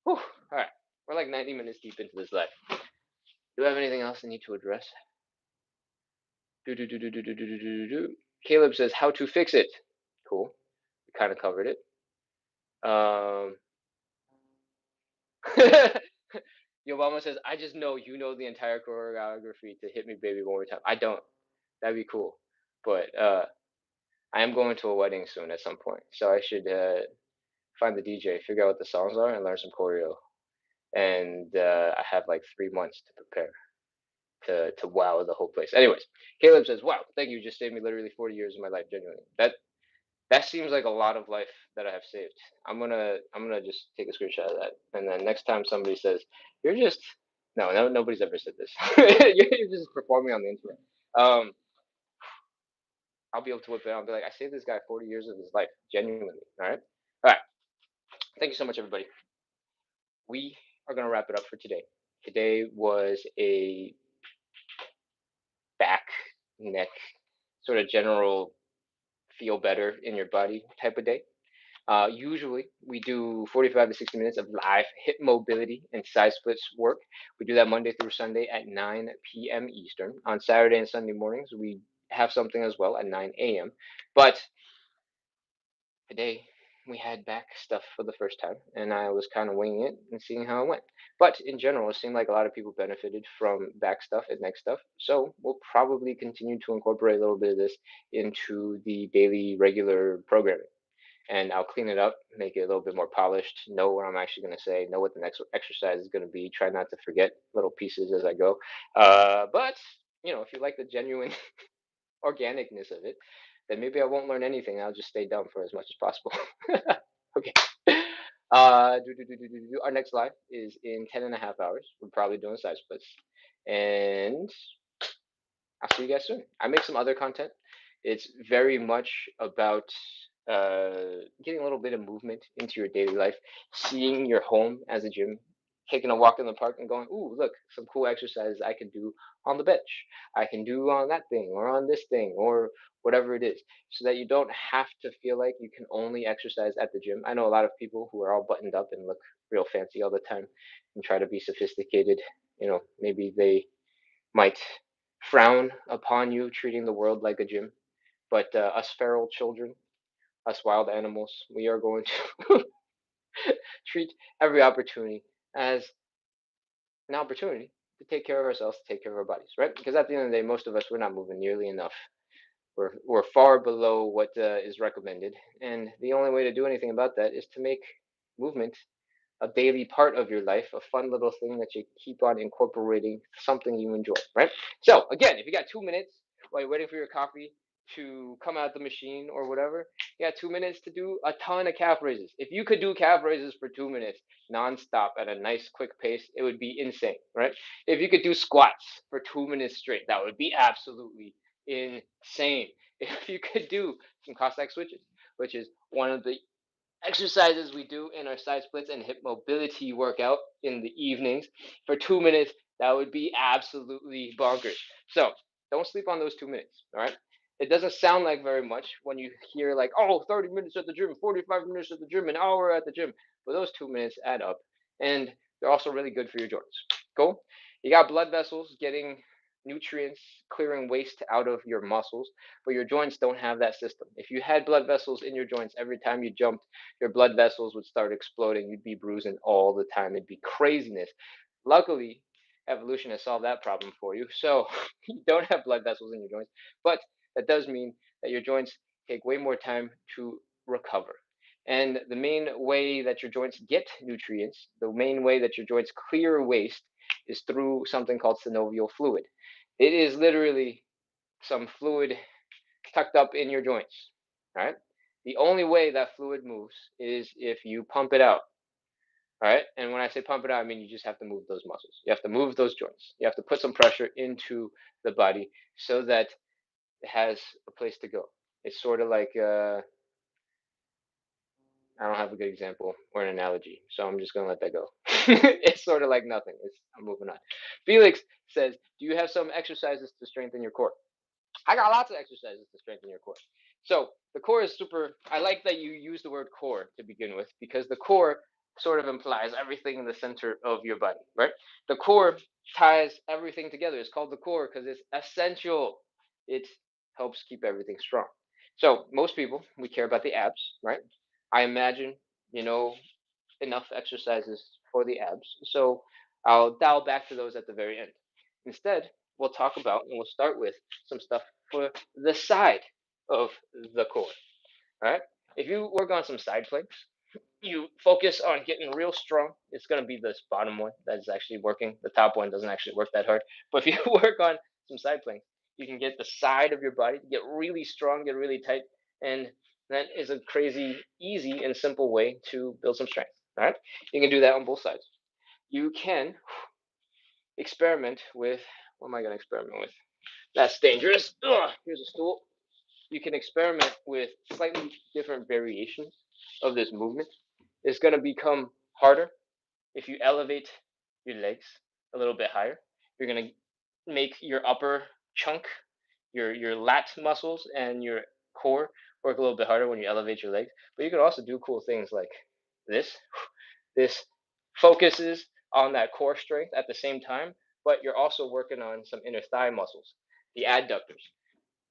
Whew. All right, we're like 90 minutes deep into this live. Do I have anything else I need to address? Caleb says how to fix it. Cool. We kind of covered it. Obama says, I just know you know the entire choreography to Hit Me Baby One More Time. I don't. That'd be cool. But I am going to a wedding soon at some point. So I should find the DJ, figure out what the songs are, and learn some choreo. And I have like 3 months to prepare to wow the whole place. Anyways, Caleb says, wow, thank you. You just saved me literally 40 years of my life, genuinely. That seems like a lot of life that I have saved. I'm gonna just take a screenshot of that, and then next time somebody says you're just no, nobody's ever said this. You're just performing on the internet. I'll be able to whip it out and be like, I saved this guy 40 years of his life, genuinely. All right. Thank you so much, everybody. We are gonna wrap it up for today. Today was a back, neck, sort of general feel better in your body type of day. Usually, we do 45 to 60 minutes of live hip mobility and side splits work. We do that Monday through Sunday at 9 p.m. Eastern. On Saturday and Sunday mornings, we have something as well at 9 a.m. But today, we had back stuff for the first time, and I was kind of winging it and seeing how it went. But in general, it seemed like a lot of people benefited from back stuff and neck stuff. So we'll probably continue to incorporate a little bit of this into the daily regular programming, and I'll clean it up, make it a little bit more polished, know what I'm actually going to say, know what the next exercise is going to be, try not to forget little pieces as I go. But, if you like the genuine organicness of it, then maybe I won't learn anything. I'll just stay dumb for as much as possible. Okay. Our next live is in 10 and a half hours. We're probably doing side splits. And I'll see you guys soon. I make some other content. It's very much about getting a little bit of movement into your daily life, seeing your home as a gym, taking a walk in the park and going, ooh, look, some cool exercises I can do on the bench. I can do on that thing or on this thing or whatever it is, so that you don't have to feel like you can only exercise at the gym. I know a lot of people who are all buttoned up and look real fancy all the time and try to be sophisticated. Maybe they might frown upon you treating the world like a gym. But us feral children, us wild animals, we are going to treat every opportunity as an opportunity to take care of ourselves, to take care of our bodies, right? Because at the end of the day, most of us, we're not moving nearly enough. We're far below what is recommended. And the only way to do anything about that is to make movement a daily part of your life, a fun little thing that you keep on incorporating, something you enjoy, right? So, again, if you got 2 minutes while you're waiting for your coffee to come out the machine or whatever, you got 2 minutes to do a ton of calf raises. If you could do calf raises for 2 minutes nonstop at a nice quick pace, it would be insane, right? If you could do squats for 2 minutes straight, that would be absolutely insane. If you could do some Cossack switches, which is one of the exercises we do in our side splits and hip mobility workout in the evenings for 2 minutes, that would be absolutely bonkers. So don't sleep on those 2 minutes, all right? It doesn't sound like very much when you hear like, oh, 30 minutes at the gym, 45 minutes at the gym, an hour at the gym. But those 2 minutes add up, and they're also really good for your joints. Cool? You got blood vessels getting nutrients, clearing waste out of your muscles, but your joints don't have that system. If you had blood vessels in your joints every time you jumped, your blood vessels would start exploding. You'd be bruising all the time. It'd be craziness. Luckily, evolution has solved that problem for you. So you don't have blood vessels in your joints, but that does mean that your joints take way more time to recover. And the main way that your joints get nutrients, the main way that your joints clear waste is through something called synovial fluid. It is literally some fluid tucked up in your joints. All right. The only way that fluid moves is if you pump it out. All right. And when I say pump it out, I mean you just have to move those muscles. You have to move those joints. You have to put some pressure into the body so that it has a place to go. It's sort of like I don't have a good example or an analogy, so I'm just gonna let that go. It's sort of like nothing. I'm moving on. Felix says, "Do you have some exercises to strengthen your core?" I got lots of exercises to strengthen your core. So the core is super. I like that you use the word core to begin with because the core sort of implies everything in the center of your body, right? The core ties everything together. It's called the core because it's essential. It helps keep everything strong. So most people we care about the abs, right? I imagine you know enough exercises for the abs. So I'll dial back to those at the very end. Instead, we'll talk about and we'll start with some stuff for the side of the core. All right. If you work on some side planks, you focus on getting real strong. It's going to be this bottom one that's actually working. The top one doesn't actually work that hard. But if you work on some side planks, you can get the side of your body to get really strong, get really tight. And that is a crazy, easy, and simple way to build some strength. All right. You can do that on both sides. You can experiment with what am I going to experiment with? That's dangerous. Ugh, here's a stool. You can experiment with slightly different variations of this movement. It's going to become harder if you elevate your legs a little bit higher. You're going to make your upper chunk, your lat muscles and your core work a little bit harder when you elevate your legs. But you can also do cool things like this. This focuses on that core strength at the same time, but you're also working on some inner thigh muscles, the adductors.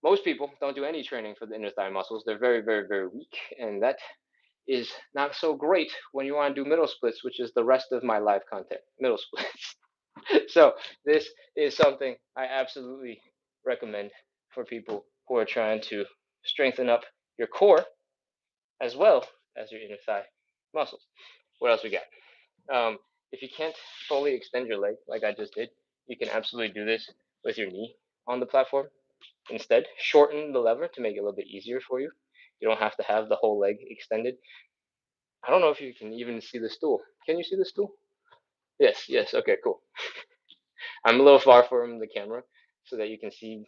Most people don't do any training for the inner thigh muscles. They're very, very, very weak, and that is not so great when you want to do middle splits, which is the rest of my live content, middle splits. So this is something I absolutely recommend for people who are trying to strengthen up your core as well as your inner thigh muscles. What else we got? If you can't fully extend your leg like I just did, you can absolutely do this with your knee on the platform. Instead, shorten the lever to make it a little bit easier for you. You don't have to have the whole leg extended. I don't know if you can even see the stool. Can you see the stool? Yes, yes. Okay, cool. I'm a little far from the camera so that you can see,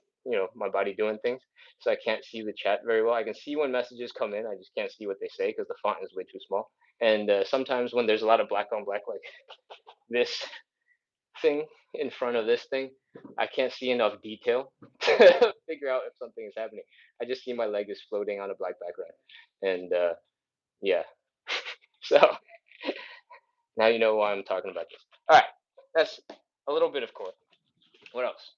my body doing things. So I can't see the chat very well. I can see when messages come in. I just can't see what they say because the font is way too small. And sometimes when there's a lot of black on black, like this thing in front of this thing, I can't see enough detail to figure out if something is happening. I just see my leg is floating on a black background. And yeah. So now you know why I'm talking about this. All right. That's a little bit of core. What else?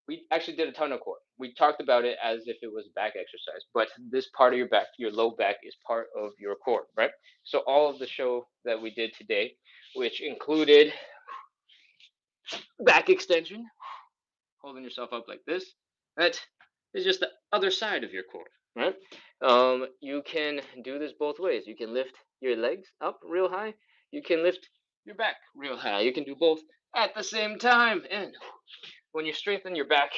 We actually did a ton of core. We talked about it as if it was back exercise, but this part of your back, your low back, is part of your core, right? So all of the show that we did today, which included back extension, holding yourself up like this, that is just the other side of your core, right? You can do this both ways. You can lift your legs up real high. You can lift your back real high. You can do both at the same time. And when you strengthen your back,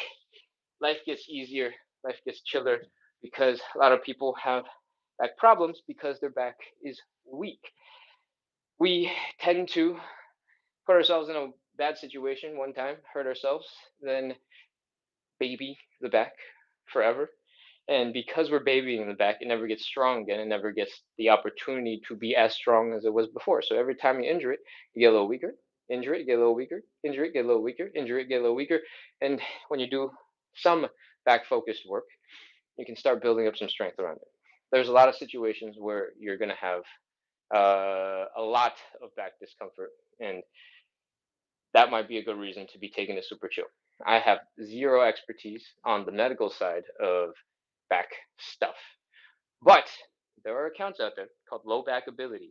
life gets easier, life gets chiller because a lot of people have back problems because their back is weak. We tend to put ourselves in a bad situation one time, hurt ourselves, then baby the back forever. And because we're babying the back, it never gets strong again. It never gets the opportunity to be as strong as it was before. So every time you injure it, you get a little weaker. Injure it, get a little weaker. Injure it, get a little weaker. Injure it, get a little weaker. And when you do some back focused work, you can start building up some strength around it. There's a lot of situations where you're going to have a lot of back discomfort, and that might be a good reason to be taking a super chill. I have zero expertise on the medical side of back stuff, but there are accounts out there called Low Back Ability,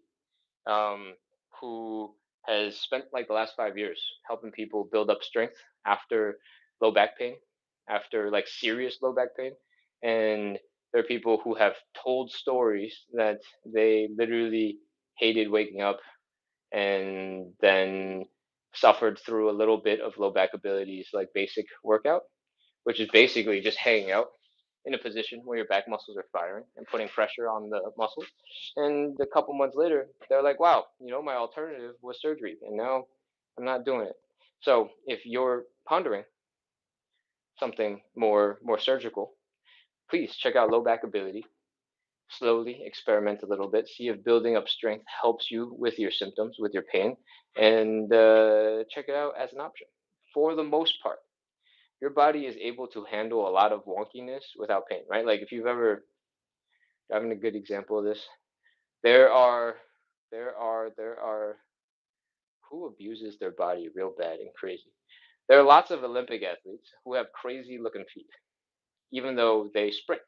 um, who has spent like the last 5 years helping people build up strength after low back pain, after like serious low back pain. And there are people who have told stories that they literally hated waking up and then suffered through a little bit of low back abilities like basic workout, which is basically just hanging out in a position where your back muscles are firing and putting pressure on the muscles. And a couple months later, they're like, wow, my alternative was surgery, and now I'm not doing it. So if you're pondering something more surgical, please check out Low Back Ability. slowly experiment a little bit, see if building up strength helps you with your symptoms, with your pain, and check it out as an option. For the most part, your body is able to handle a lot of wonkiness without pain, right? Like if you've ever having a good example of this, there are there are who abuses their body real bad and crazy. There are lots of Olympic athletes who have crazy looking feet, even though they sprint,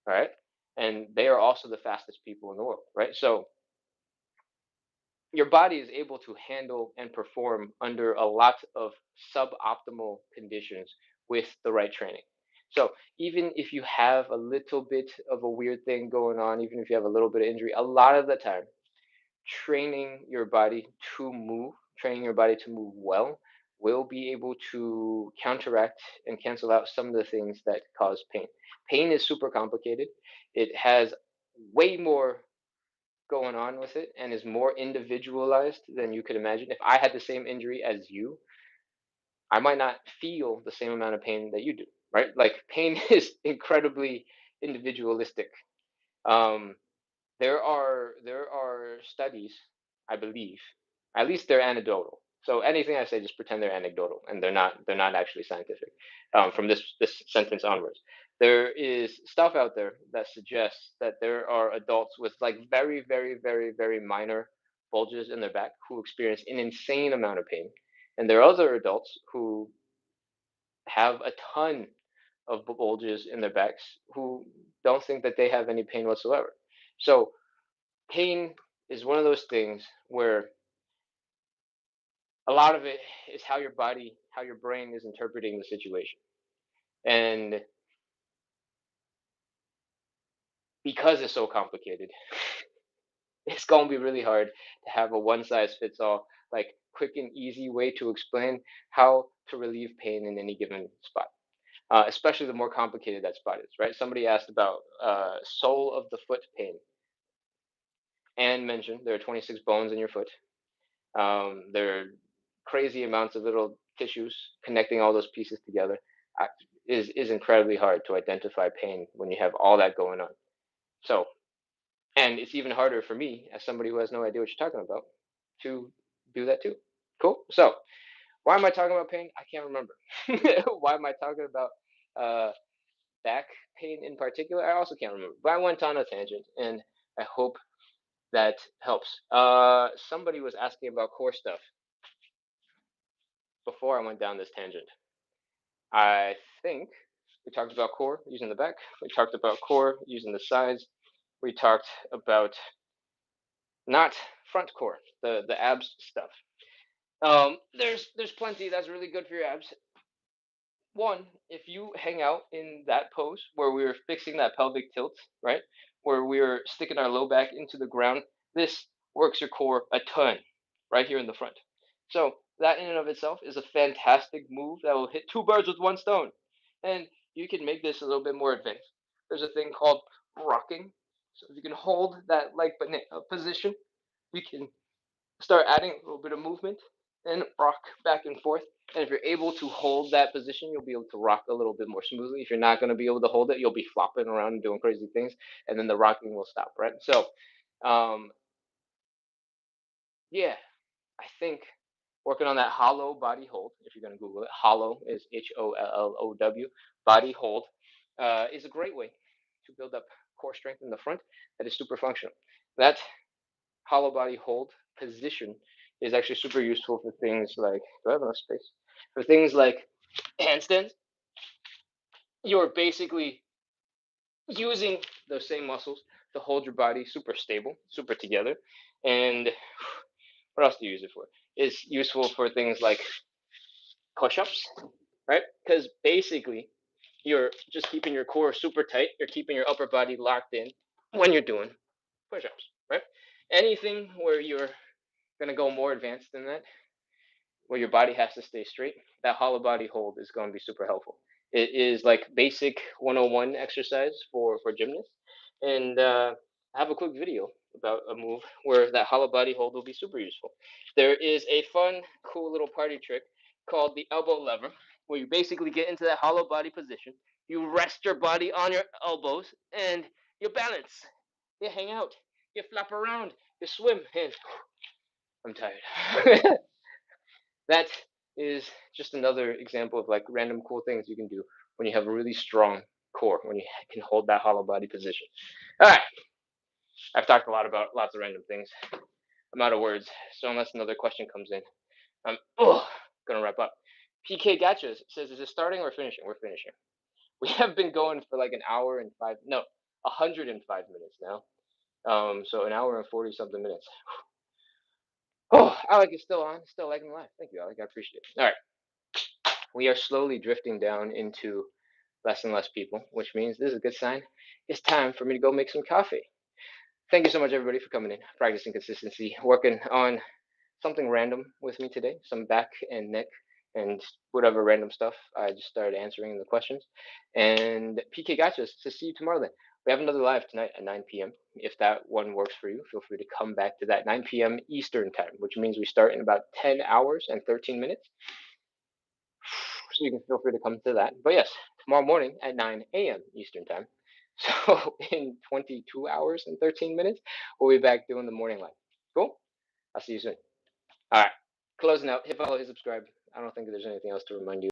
right? And they are also the fastest people in the world, right? So your body is able to handle and perform under a lot of suboptimal conditions with the right training. So even if you have a little bit of a weird thing going on, even if you have a little bit of injury, a lot of the time, training your body to move, training your body to move well, will be able to counteract and cancel out some of the things that cause pain. Pain is super complicated. It has way more going on with it and is more individualized than you could imagine. If I had the same injury as you, I might not feel the same amount of pain that you do, right? Like pain is incredibly individualistic. Um, there are studies, I believe, at least they're anecdotal. So anything I say, just pretend they're anecdotal, and they're not actually scientific. From this sentence onwards, there is stuff out there that suggests that there are adults with like very very very very minor bulges in their back who experience an insane amount of pain, and there are other adults who have a ton of bulges in their backs who don't think that they have any pain whatsoever. So pain is one of those things where a lot of it is how your body, how your brain is interpreting the situation. And because it's so complicated, it's going to be really hard to have a one size fits all, like quick and easy way to explain how to relieve pain in any given spot. Especially the more complicated that spot is, right? Somebody asked about sole of the foot pain, and mentioned there are 26 bones in your foot. There are crazy amounts of little tissues connecting all those pieces together. uh, is incredibly hard to identify pain when you have all that going on. So, and it's even harder for me as somebody who has no idea what you're talking about to do that too. Cool. So, why am I talking about pain? I can't remember. Why am I talking about uh, back pain in particular? I also can't remember. But I went on a tangent, and I hope that helps. Somebody was asking about core stuff before I went down this tangent. I think we talked about core using the back. We talked about core using the sides. We talked about not front core, the abs stuff. There's plenty that's really good for your abs. One, if you hang out in that pose where we're fixing that pelvic tilt, right, where we're sticking our low back into the ground, this works your core a ton, right here in the front. So that in and of itself is a fantastic move that will hit two birds with one stone. And you can make this a little bit more advanced. There's a thing called rocking. So if you can hold that like position, we can start adding a little bit of movement and rock back and forth. And if you're able to hold that position, you'll be able to rock a little bit more smoothly. If you're not going to be able to hold it, you'll be flopping around and doing crazy things, and then the rocking will stop, right? So, um, yeah, I think working on that hollow body hold, if you're going to Google it, hollow is HOLLOW, body hold, is a great way to build up core strength in the front that is super functional. That hollow body hold position is actually super useful for things like, do I have enough space? For things like handstands, you're basically using those same muscles to hold your body super stable, super together. And what else do you use it for? It's useful for things like push ups, right? Because basically, you're just keeping your core super tight, you're keeping your upper body locked in when you're doing push ups, right? Anything where you're going to go more advanced than that, where your body has to stay straight, that hollow body hold is going to be super helpful. It is like basic 101 exercise for gymnasts. And I have a quick video about a move where that hollow body hold will be super useful. There is a fun, cool little party trick called the elbow lever, where you basically get into that hollow body position. You rest your body on your elbows, and you balance, you hang out, you flap around, you swim, and I'm tired. That is just another example of like random cool things you can do when you have a really strong core, when you can hold that hollow body position. All right, I've talked a lot about lots of random things. I'm out of words, so unless another question comes in, I'm gonna wrap up. PK Gotcha says, "Is it starting or finishing?" We're finishing. We have been going for like an hour and 105 minutes now. So an hour and 40 something minutes. Oh, Alec is still on, still liking the live. Thank you, Alec. I appreciate it. All right, we are slowly drifting down into less and less people, which means this is a good sign. It's time for me to go make some coffee. Thank you so much, everybody, for coming in, practicing consistency, working on something random with me today, some back and neck and whatever random stuff. I just started answering the questions. And PK Gotcha says, see you tomorrow then. We have another live tonight at 9 p.m. If that one works for you, feel free to come back to that 9 p.m. Eastern time, which means we start in about 10 hours and 13 minutes. So you can feel free to come to that. But yes, tomorrow morning at 9 a.m. Eastern time. So in 22 hours and 13 minutes, we'll be back doing the morning live. Cool? I'll see you soon. All right. Closing out. Hit follow, hit subscribe. I don't think there's anything else to remind you.